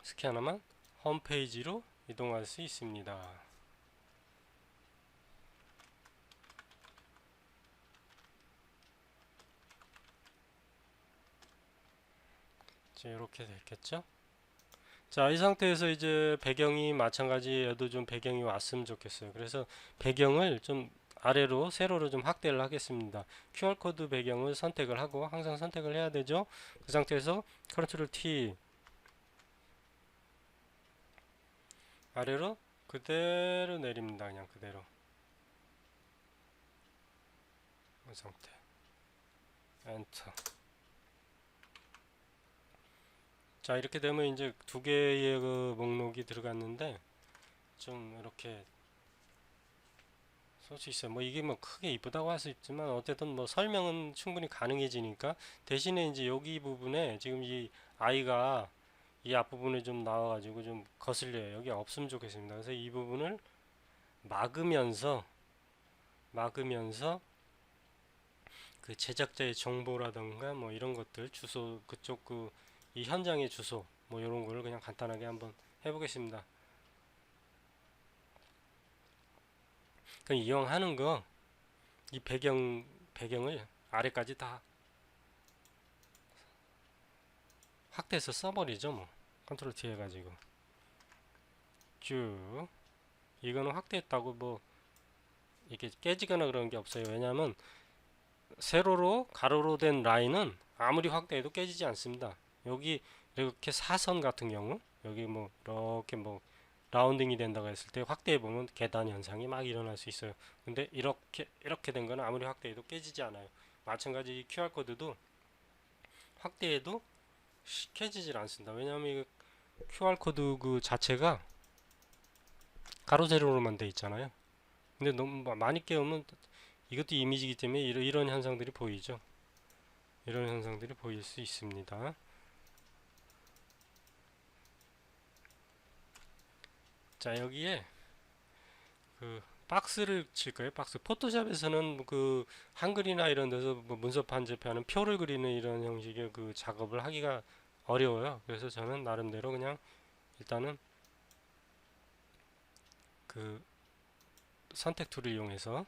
스키 하나만 홈페이지로 이동할 수 있습니다. 자, 이렇게 됐겠죠? 자, 이 상태에서 이제 배경이 마찬가지 얘도 좀 배경이 왔으면 좋겠어요. 그래서 배경을 좀 아래로 세로로 좀 확대를 하겠습니다. QR코드 배경을 선택을 하고 항상 선택을 해야 되죠. 그 상태에서 컨트롤 T 아래로 그대로 내립니다. 그냥 그대로 이 상태 엔터. 자 이렇게 되면 이제 두 개의 그 목록이 들어갔는데 좀 이렇게 쓸 수 있어요. 뭐 이게 뭐 크게 이쁘다고 할 수 있지만 어쨌든 뭐 설명은 충분히 가능해지니까 대신에 이제 여기 부분에 지금 이 아이가 이 앞부분에 좀 나와가지고 좀 거슬려요. 여기 없으면 좋겠습니다. 그래서 이 부분을 막으면서 그 제작자의 정보라던가 뭐 이런 것들 주소 그쪽 그 이 현장의 주소 뭐 이런 거를 그냥 간단하게 한번 해보겠습니다. 그럼 이용하는 거 이 배경을 아래까지 다 확대해서 써버리죠. 뭐 컨트롤 T 해가지고 쭉 이거는 확대했다고 뭐 이게 깨지거나 그런 게 없어요. 왜냐하면 세로로 가로로 된 라인은 아무리 확대해도 깨지지 않습니다. 여기 이렇게 사선 같은 경우 여기 뭐 이렇게 뭐 라운딩이 된다고 했을 때 확대해 보면 계단 현상이 막 일어날 수 있어요. 근데 이렇게 된 거는 아무리 확대해도 깨지지 않아요. 마찬가지 이 QR 코드도 확대해도 깨지질 않습니다. 왜냐하면 이 QR 코드 그 자체가 가로 세로로만 돼 있잖아요. 근데 너무 많이 깨우면 이것도 이미지이기 때문에 이런 현상들이 보이죠. 이런 현상들이 보일 수 있습니다. 자 여기에 그 박스를 칠 거예요. 박스. 포토샵에서는 그 한글이나 이런 데서 뭐 문서 편집하는 표를 그리는 이런 형식의 그 작업을 하기가 어려워요. 그래서 저는 나름대로 그냥 일단은 그 선택 툴을 이용해서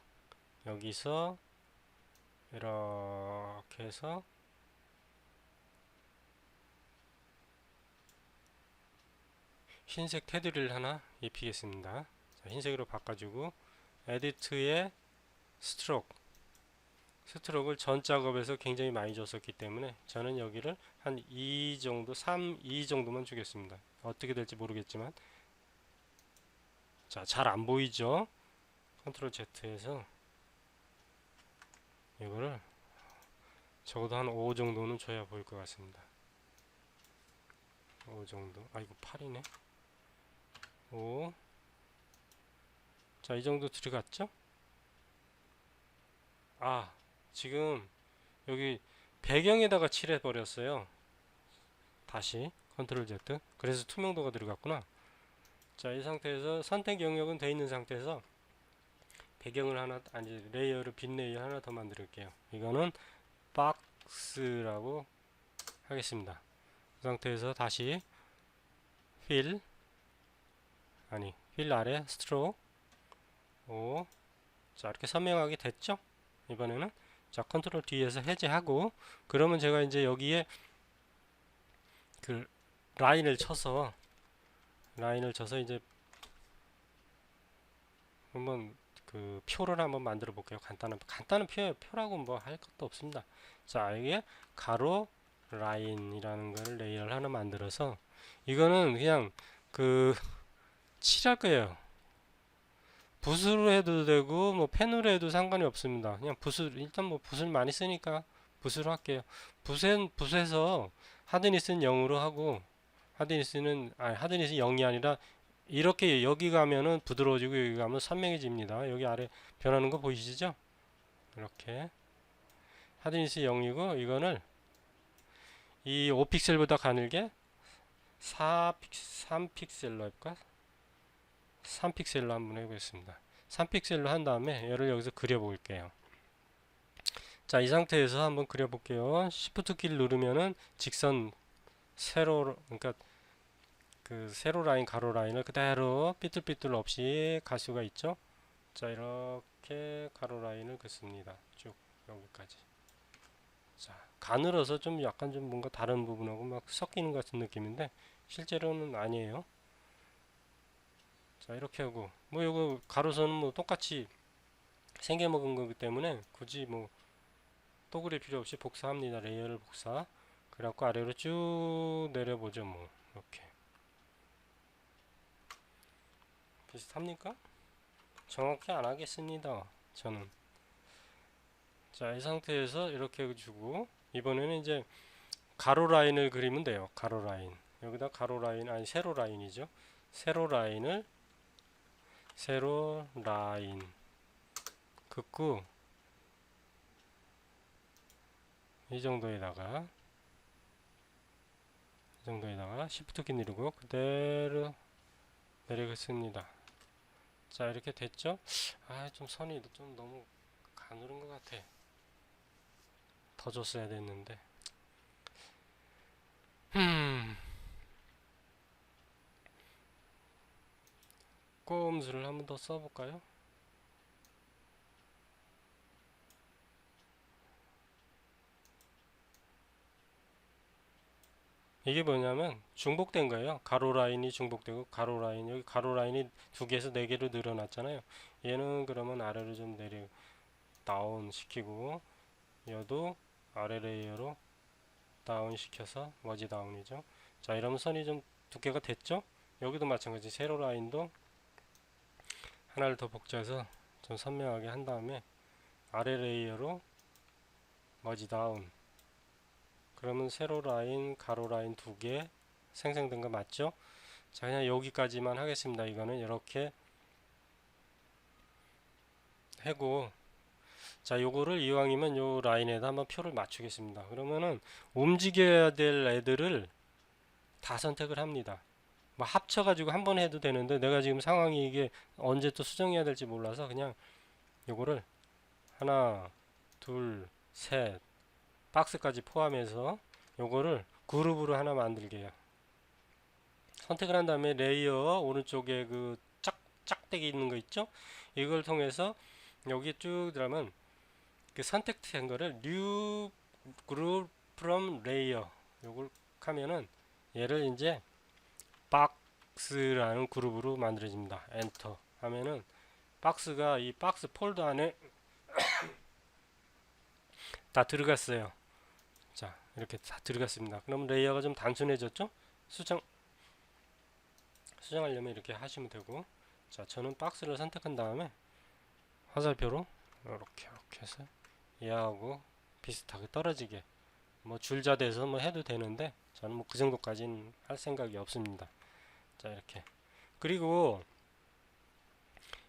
여기서 이렇게 해서 흰색 테두리를 하나 입히겠습니다. 자, 흰색으로 바꿔주고 에디트의 스트로크를 전 작업에서 굉장히 많이 줬었기 때문에 저는 여기를 한 2 정도 2 정도만 주겠습니다. 어떻게 될지 모르겠지만 자, 잘 안 보이죠? 컨트롤 Z에서 이거를 적어도 한 5 정도는 줘야 보일 것 같습니다. 5 정도. 아, 이거 8이네. 5. 자, 이 정도 들어갔죠? 아, 지금 여기 배경에다가 칠해 버렸어요. 다시 컨트롤 Z. 그래서 투명도가 들어갔구나. 자, 이 상태에서 선택 영역은 돼 있는 상태에서 배경을 하나, 아니 레이어를 빈 레이어 하나 더 만들게요. 이거는 박스라고 하겠습니다. 그 상태에서 다시 필, 아니 필 아래 스트로크 5. 자, 이렇게 선명하게 됐죠? 이번에는 자, 컨트롤 D에서 해제하고, 그러면 제가 이제 여기에 그 라인을 쳐서 이제 한번 그 표를 한번 만들어 볼게요. 간단한 표라고 뭐 할 것도 없습니다. 자, 이게 가로 라인이라는 걸 레이어를 하나 만들어서, 이거는 그냥 그 칠할 거예요. 붓으로 해도 되고 뭐 펜으로 해도 상관이 없습니다. 그냥 일단 뭐 붓을 많이 쓰니까 붓으로 할게요. 붓에서 하드니스는 0으로 하고, 하드니스는 0이 아니라 이렇게 여기 가면은 부드러워지고 여기 가면 선명해집니다. 여기 아래 변하는 거 보이시죠? 이렇게 하드니스 0이고, 이거를 이 5픽셀보다 가늘게 3픽셀로 할까? 3픽셀로 한번 해보겠습니다. 3픽셀로 한 다음에 얘를 여기서 그려볼게요. 자, 이 상태에서 한번 그려볼게요. Shift 키를 누르면은 직선 세로, 그러니까 그 세로 라인, 가로 라인을 그대로 삐뚤삐뚤 없이 갈 수가 있죠. 자, 이렇게 가로 라인을 긋습니다. 쭉 여기까지. 자, 가늘어서 좀 약간 좀 뭔가 다른 부분하고 막 섞이는 것 같은 느낌인데 실제로는 아니에요. 자, 이렇게 하고, 뭐 이거 가로선은 뭐 똑같이 생겨먹은 거기 때문에 굳이 뭐 또 그릴 필요 없이 복사합니다. 레이어를 복사. 그래갖고 아래로 쭉 내려보죠. 뭐 이렇게 비슷합니까? 정확히 안 하겠습니다. 저는. 자, 이 상태에서 이렇게 해주고, 이번에는 이제 가로 라인을 그리면 돼요. 가로 라인. 여기다 가로 라인, 아니 세로 라인이죠. 세로 라인 긋고, 이 정도에다가 Shift 키 누르고 그대로 내려겠습니다. 자, 이렇게 됐죠? 아, 좀 선이 좀 너무 가늘은 것 같아. 더 줬어야 됐는데. 꼼수를 한번 더 써볼까요? 이게 뭐냐면 중복된 거예요. 가로 라인이 중복되고, 가로 라인, 여기 가로 라인이 2개에서 4개로 늘어났잖아요. 얘는 그러면 아래로 좀 다운 시키고, 얘도 아래 레이어로 다운 시켜서 머지 다운이죠. 자, 이러면 선이 좀 두께가 됐죠? 여기도 마찬가지 세로 라인도 하나를 더 복제해서 좀 선명하게 한 다음에 아래 레이어로 머지 다운. 그러면 세로 라인, 가로 라인 2개 생성된 거 맞죠? 자, 그냥 여기까지만 하겠습니다. 이거는 이렇게 하고, 자, 요거를 이왕이면 요 라인에다 한번 표를 맞추겠습니다. 그러면은 움직여야 될 애들을 다 선택을 합니다. 뭐 합쳐가지고 한 번 해도 되는데 내가 지금 상황이 이게 언제 또 수정해야 될지 몰라서 그냥 요거를 하나, 둘, 셋, 박스까지 포함해서 요거를 그룹으로 하나 만들게요. 선택을 한 다음에 레이어 오른쪽에 그 짝대기 있는 거 있죠? 이걸 통해서 여기 쭉 들어가면 그 선택된 거를 New Group from Layer 요걸 하면은 얘를 이제 박스라는 그룹으로 만들어집니다. 엔터 하면은 박스가 이 박스 폴더 안에 다 들어갔어요. 자, 이렇게 다 들어갔습니다. 그럼 레이어가 좀 단순해졌죠? 수정하려면 이렇게 하시면 되고, 자, 저는 박스를 선택한 다음에 화살표로 이렇게 해서 얘하고 비슷하게 떨어지게 뭐 줄자대서 뭐 해도 되는데 저는 뭐 그 정도까지는 할 생각이 없습니다. 자, 이렇게. 그리고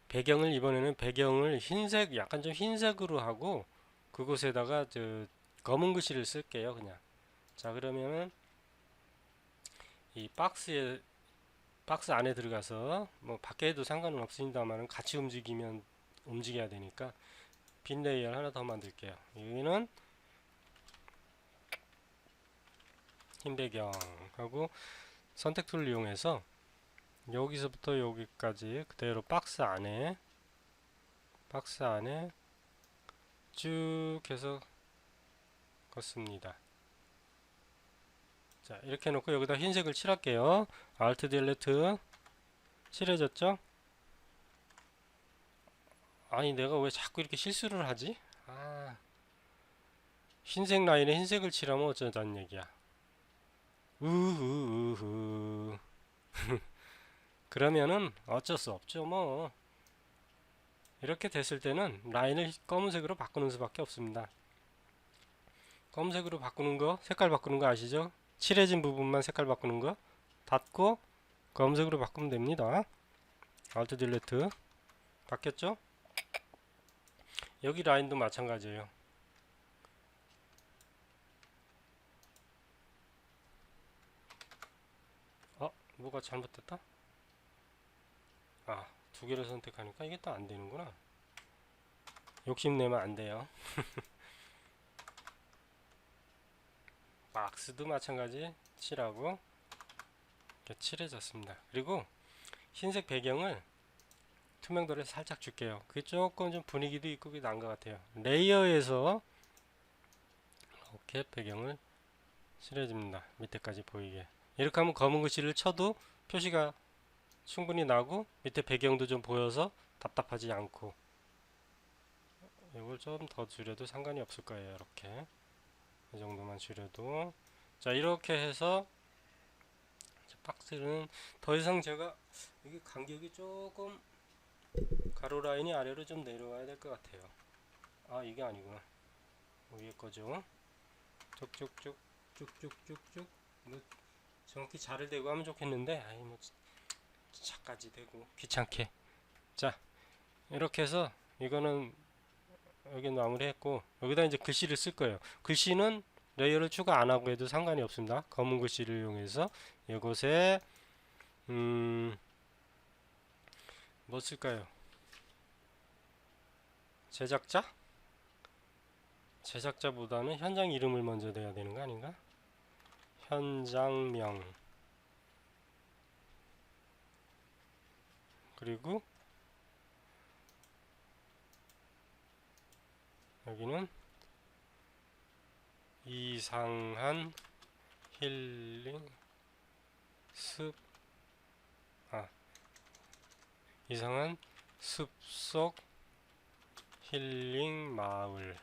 배경을 이번에는 배경을 흰색, 약간 좀 흰색으로 하고 그곳에다가 저 검은 글씨를 쓸게요. 그냥. 자, 그러면은 이 박스 안에 들어가서 뭐 밖에 해도 상관은 없습니다만 같이 움직여야 되니까 빈 레이어 하나 더 만들게요. 여기는 흰 배경하고 선택 툴을 이용해서 여기서부터 여기까지 그대로 박스 안에 쭉 해서 걷습니다. 자, 이렇게 해놓고 여기다 흰색을 칠할게요. Alt 딜리트. 칠해졌죠? 아니, 내가 왜 자꾸 이렇게 실수를 하지? 아, 흰색 라인에 흰색을 칠하면 어쩌자는 얘기야. 우후우후. 그러면은 어쩔 수 없죠, 뭐. 이렇게 됐을 때는 라인을 검은색으로 바꾸는 수밖에 없습니다. 검은색으로 바꾸는 거, 색깔 바꾸는 거 아시죠? 칠해진 부분만 색깔 바꾸는 거 닫고 검은색으로 바꾸면 됩니다. Alt 딜리트. 바뀌었죠? 여기 라인도 마찬가지예요. 뭐가 잘못됐다? 두 개를 선택하니까 이게 또 안 되는구나. 욕심내면 안 돼요. 박스도 마찬가지 칠하고 이렇게 칠해졌습니다. 그리고 흰색 배경을 투명도를 살짝 줄게요. 그게 조금 좀 분위기도 있고 그게 나은 것 같아요. 레이어에서 이렇게 배경을 칠해줍니다. 밑에까지 보이게. 이렇게 하면 검은 글씨를 쳐도 표시가 충분히 나고 밑에 배경도 좀 보여서 답답하지 않고, 이걸 좀 더 줄여도 상관이 없을 거예요. 이렇게 이 정도만 줄여도. 자, 이렇게 해서 박스는 더 이상 제가 이게 간격이 조금 가로 라인이 아래로 좀 내려와야 될 것 같아요. 이게 아니구나. 위에 거죠. 쭉쭉쭉 쭉쭉쭉쭉. 뭐 정확히 자를 대고 하면 좋겠는데 뭐 차까지 대고 귀찮게. 자, 이렇게 해서 이거는 여기 마무리했고 여기다 이제 글씨를 쓸 거예요. 글씨는 레이어를 추가 안 하고 해도 상관이 없습니다. 검은 글씨를 이용해서 이곳에 뭐 쓸까요? 제작자보다는 현장 이름을 먼저 내야 되는 거 아닌가? 현장명. 그리고 여기는 이상한 힐링 이상한 숲속 힐링 마을.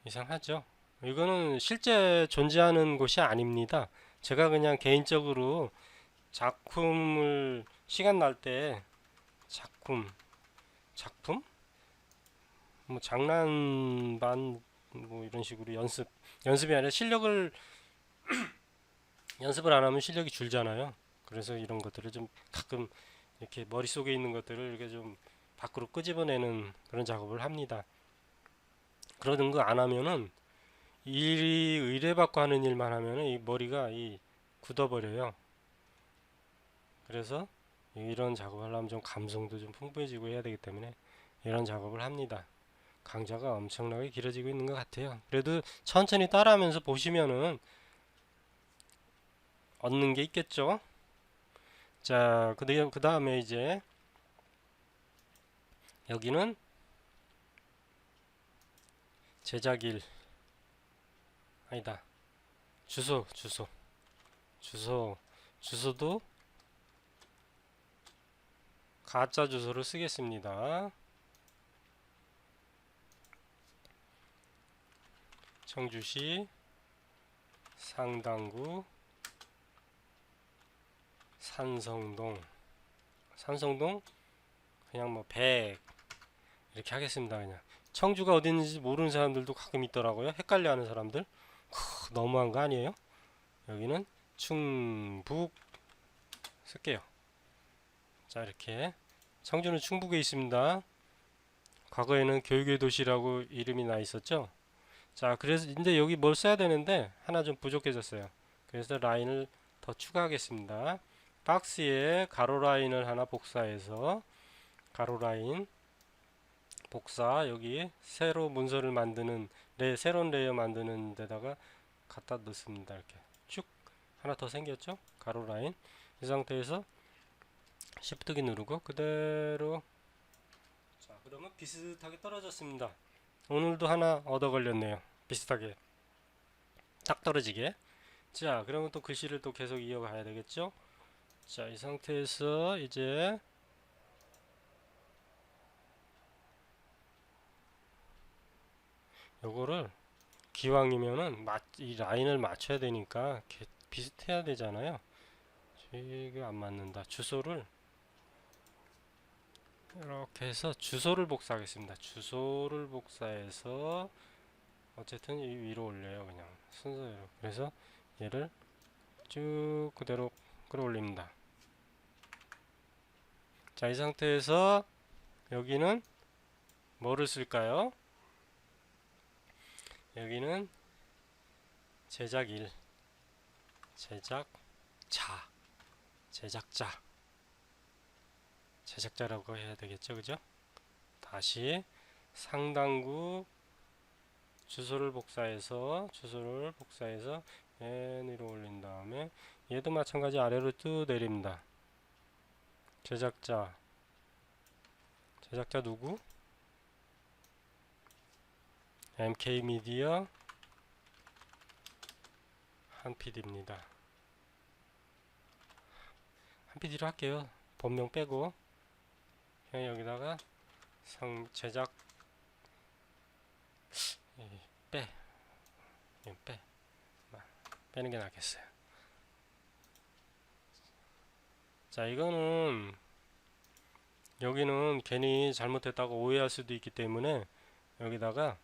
이상하죠? 이거는 실제 존재하는 곳이 아닙니다. 제가 그냥 개인적으로 작품을 시간 날 때 작품 뭐 장난반 뭐 이런 식으로 연습이 아니라 연습을 안 하면 실력이 줄잖아요. 그래서 이런 것들을 좀 가끔 이렇게 머릿속에 있는 것들을 이렇게 좀 밖으로 끄집어내는 그런 작업을 합니다. 그러는 거 안 하면은 일이 의뢰받고 하는 일만 하면은 이 머리가 굳어버려요. 그래서 이런 작업을 하려면 좀 감성도 좀 풍부해지고 해야 되기 때문에 이런 작업을 합니다. 강좌가 엄청나게 길어지고 있는 것 같아요. 그래도 천천히 따라하면서 보시면은 얻는 게 있겠죠. 자, 그 다음에 이제 여기는 제작일 아니다. 주소도 가짜 주소를 쓰겠습니다. 청주시 상당구 산성동 그냥 뭐 100 이렇게 하겠습니다. 그냥 청주가 어디 있는지 모르는 사람들도 가끔 있더라고요. 헷갈려 하는 사람들. 너무한 거 아니에요? 여기는 충북 쓸게요. 자, 이렇게 청주는 충북에 있습니다. 과거에는 교육의 도시라고 이름이 나 있었죠. 자, 그래서 근데 여기 뭘 써야 되는데 하나 좀 부족해졌어요. 그래서 라인을 더 추가하겠습니다. 박스에 가로 라인을 하나 복사해서 가로 라인 복사, 여기 새로 문서를 만드는 새로운 레이어 만드는 데다가 갖다 넣습니다. 이렇게 쭉 하나 더 생겼죠? 가로 라인. 이 상태에서 Shift 키 누르고 그대로. 자, 그러면 비슷하게 떨어졌습니다. 오늘도 하나 얻어 걸렸네요. 비슷하게 딱 떨어지게. 자, 그러면 또 글씨를 또 계속 이어가야 되겠죠? 자, 이 상태에서 이제 요거를 기왕이면은 이 라인을 맞춰야 되니까 비슷해야 되잖아요. 이게 안 맞는다. 주소를 이렇게 해서 주소를 복사하겠습니다. 주소를 복사해서 어쨌든 이 위로 올려요. 그냥 순서대로. 그래서 얘를 쭉 그대로 끌어올립니다. 자, 이 상태에서 여기는 뭐를 쓸까요? 여기는 제작 1, 제작자, 제작자, 제작자라고 해야 되겠죠, 그죠? 다시 상단구 주소를 복사해서 맨 위로 올린 다음에 얘도 마찬가지 아래로 쭉 내립니다. 제작자 누구? MK미디어 한PD입니다. 한PD로 할게요. 본명 빼고 그냥 여기다가 제작 빼 빼는 게 낫겠어요. 자, 이거는 여기는 괜히 잘못했다고 오해할 수도 있기 때문에 여기다가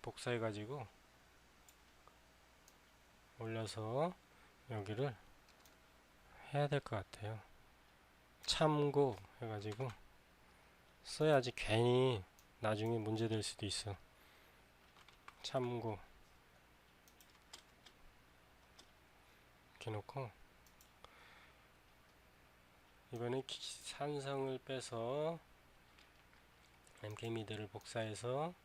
복사해 가지고 올려서 여기를 해야 될 것 같아요. 참고 해가지고 써야지 괜히 나중에 문제될 수도 있어. 참고 이렇게 놓고 이번에 산성을 빼서 MK미디어를 복사해서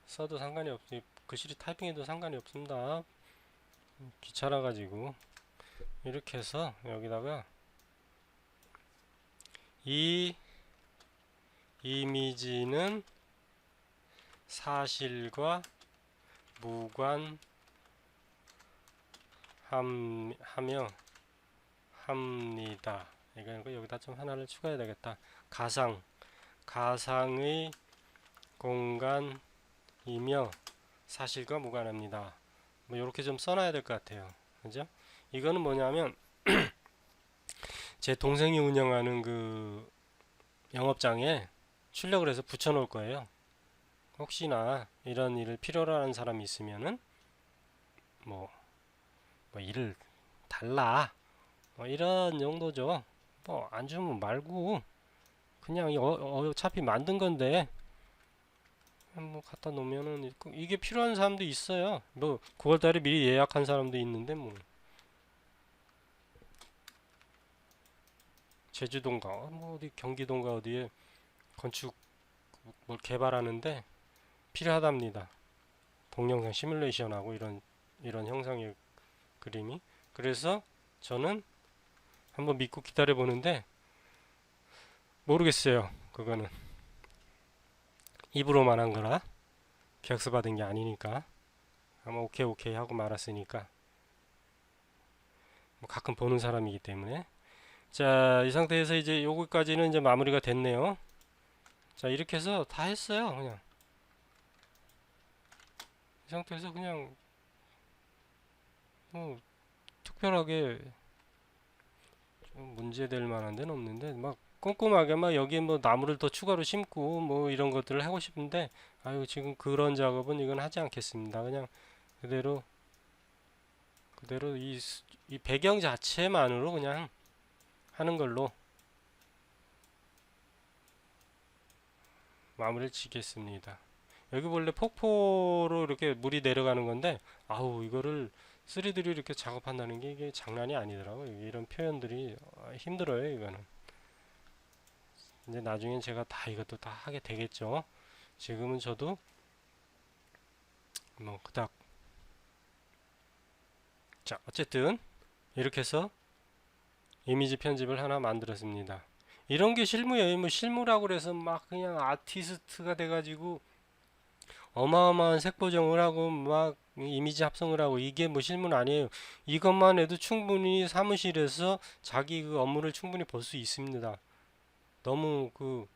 써도 상관이 없어요. 글씨를 타이핑해도 상관이 없습니다. 귀찮아 가지고 이렇게 해서 여기다가 이 이미지는 사실과 무관하며 합니다. 이거 여기다 좀 하나를 추가해야 되겠다. 가상의 공간이며 사실과 무관합니다. 뭐 이렇게 좀 써놔야 될 것 같아요. 그죠? 이거는 뭐냐면 제 동생이 운영하는 그 영업장에 출력을 해서 붙여 놓을 거예요. 혹시나 이런 일을 필요로 하는 사람이 있으면은 뭐 일을 달라 뭐 이런 정도죠. 뭐 안 주면 말고 그냥 어차피 만든 건데 뭐 갖다 놓으면은 이게 필요한 사람도 있어요. 뭐 9월달에 미리 예약한 사람도 있는데 뭐 제주도인가 뭐 어디 경기도인가 어디에 건축 뭘 개발하는데 필요하답니다. 동영상 시뮬레이션하고 이런 형상의 그림이. 그래서 저는 한번 믿고 기다려 보는데 모르겠어요. 그거는 입으로만 한 거라 계약서 받은 게 아니니까 아마 오케이 하고 말았으니까 뭐 가끔 보는 사람이기 때문에. 자, 이 상태에서 이제 요거까지는 이제 마무리가 됐네요. 자, 이렇게 해서 다 했어요. 그냥 이 상태에서 그냥 뭐 특별하게 좀 문제될 만한 데는 없는데 막 꼼꼼하게 막 여기에 뭐 나무를 더 추가로 심고 뭐 이런 것들을 하고 싶은데 아유 지금 그런 작업은 이건 하지 않겠습니다. 그냥 그대로 이 배경 자체만으로 그냥 하는 걸로 마무리를 짓겠습니다. 여기 원래 폭포로 이렇게 물이 내려가는 건데 아우 이거를 3D로 이렇게 작업한다는 게 이게 장난이 아니더라고요. 이런 표현들이 힘들어요. 이거는 이제 나중엔 제가 다 이것도 다 하게 되겠죠. 지금은 저도 뭐 그닥 자 어쨌든 이렇게 해서 이미지 편집을 하나 만들었습니다. 이런 게 실무예요. 뭐 실무라고 그래서 막 그냥 아티스트가 돼가지고 어마어마한 색 보정을 하고 막 이미지 합성을 하고 이게 뭐 실무는 아니에요. 이것만 해도 충분히 사무실에서 자기 그 업무를 충분히 볼 수 있습니다. 너무 그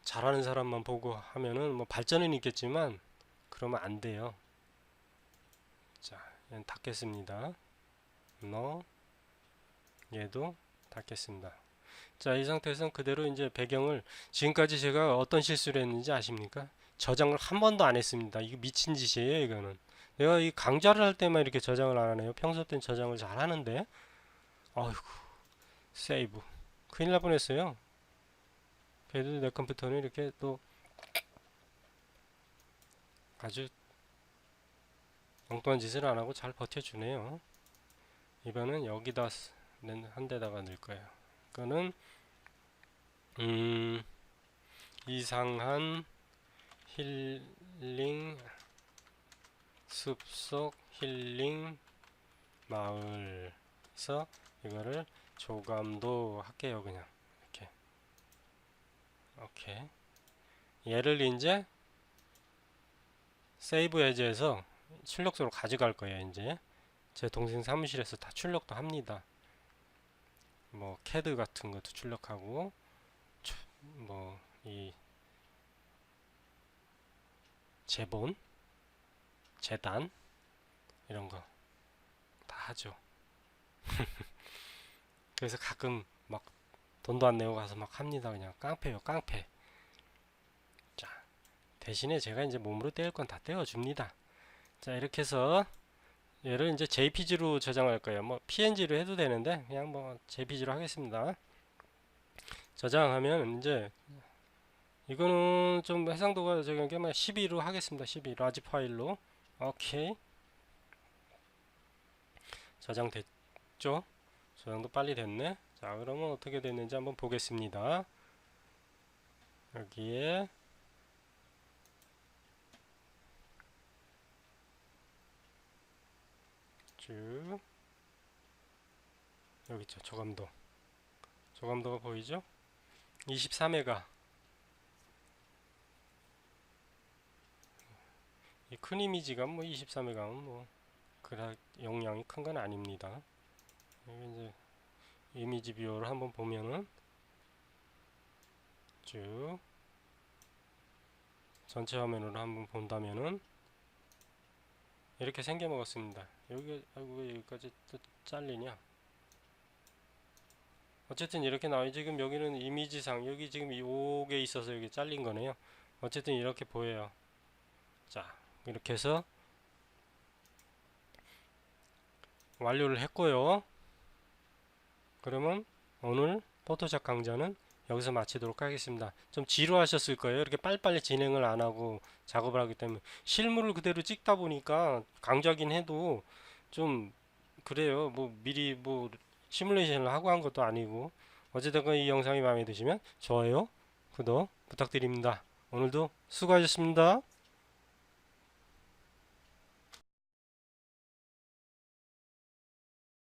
잘하는 사람만 보고 하면은 뭐 발전은 있겠지만 그러면 안 돼요. 자, 얘는 닫겠습니다. 얘도 닫겠습니다. 자, 이 상태에서는 그대로 이제 배경을 지금까지 제가 어떤 실수를 했는지 아십니까? 저장을 한 번도 안 했습니다. 이거 미친 짓이에요, 이거는. 내가 이 강좌를 할 때만 이렇게 저장을 안 하네요. 평소 때는 저장을 잘 하는데. 아이고, 세이브. 큰일 날 뻔했어요. 그래도 내 컴퓨터는 이렇게 또 아주 엉뚱한 짓을 안 하고 잘 버텨주네요. 이번은 여기다 한 데다가 넣을 거예요. 이거는 음, 이상한 힐링 숲속 힐링 마을에서 이거를 조감도 할게요. 그냥 이렇게 오케이. 얘를 이제 세이브 에즈에서 출력소로 가져갈 거예요. 이제 제 동생 사무실에서 다 출력도 합니다. 뭐 캐드 같은 것도 출력하고 뭐 이 제본, 재단 이런 거 다 하죠. 그래서 가끔 막 돈도 안 내고 가서 막 합니다. 그냥 깡패요, 깡패. 자, 대신에 제가 이제 몸으로 떼을 건 다 떼어줍니다. 자, 이렇게 해서 얘를 이제 JPG로 저장할 거예요. 뭐 PNG로 해도 되는데 그냥 뭐 JPG로 하겠습니다. 저장하면 이제 이거는 좀 해상도가 저기 12로 하겠습니다. 12 라지 파일로. 오케이. 저장됐죠? 저장도 빨리 됐네. 자, 그러면 어떻게 됐는지 한번 보겠습니다. 여기에 쭉 여기 있죠. 저감도가 보이죠? 23메가. 이 큰 이미지가 뭐 23메가면 뭐 그닥 용량이 큰 건 아닙니다. 여기 이제 이미지 뷰어를 한번 보면은 쭉 전체 화면으로 한번 본다면은 이렇게 생겨 먹었습니다. 여기 아이고 왜 여기까지 또 잘리냐? 어쨌든 이렇게 나와요. 지금 여기는 이미지상 여기 지금 요게 있어서 여기 잘린 거네요. 어쨌든 이렇게 보여요. 자, 이렇게 해서 완료를 했고요. 그러면 오늘 포토샵 강좌는 여기서 마치도록 하겠습니다. 좀 지루하셨을 거예요. 이렇게 빨리빨리 진행을 안 하고 작업을 하기 때문에 실물을 그대로 찍다 보니까 강좌긴 해도 좀 그래요. 뭐 미리 뭐 시뮬레이션을 하고 한 것도 아니고 어쨌든 이 영상이 마음에 드시면 좋아요, 구독 부탁드립니다. 오늘도 수고하셨습니다.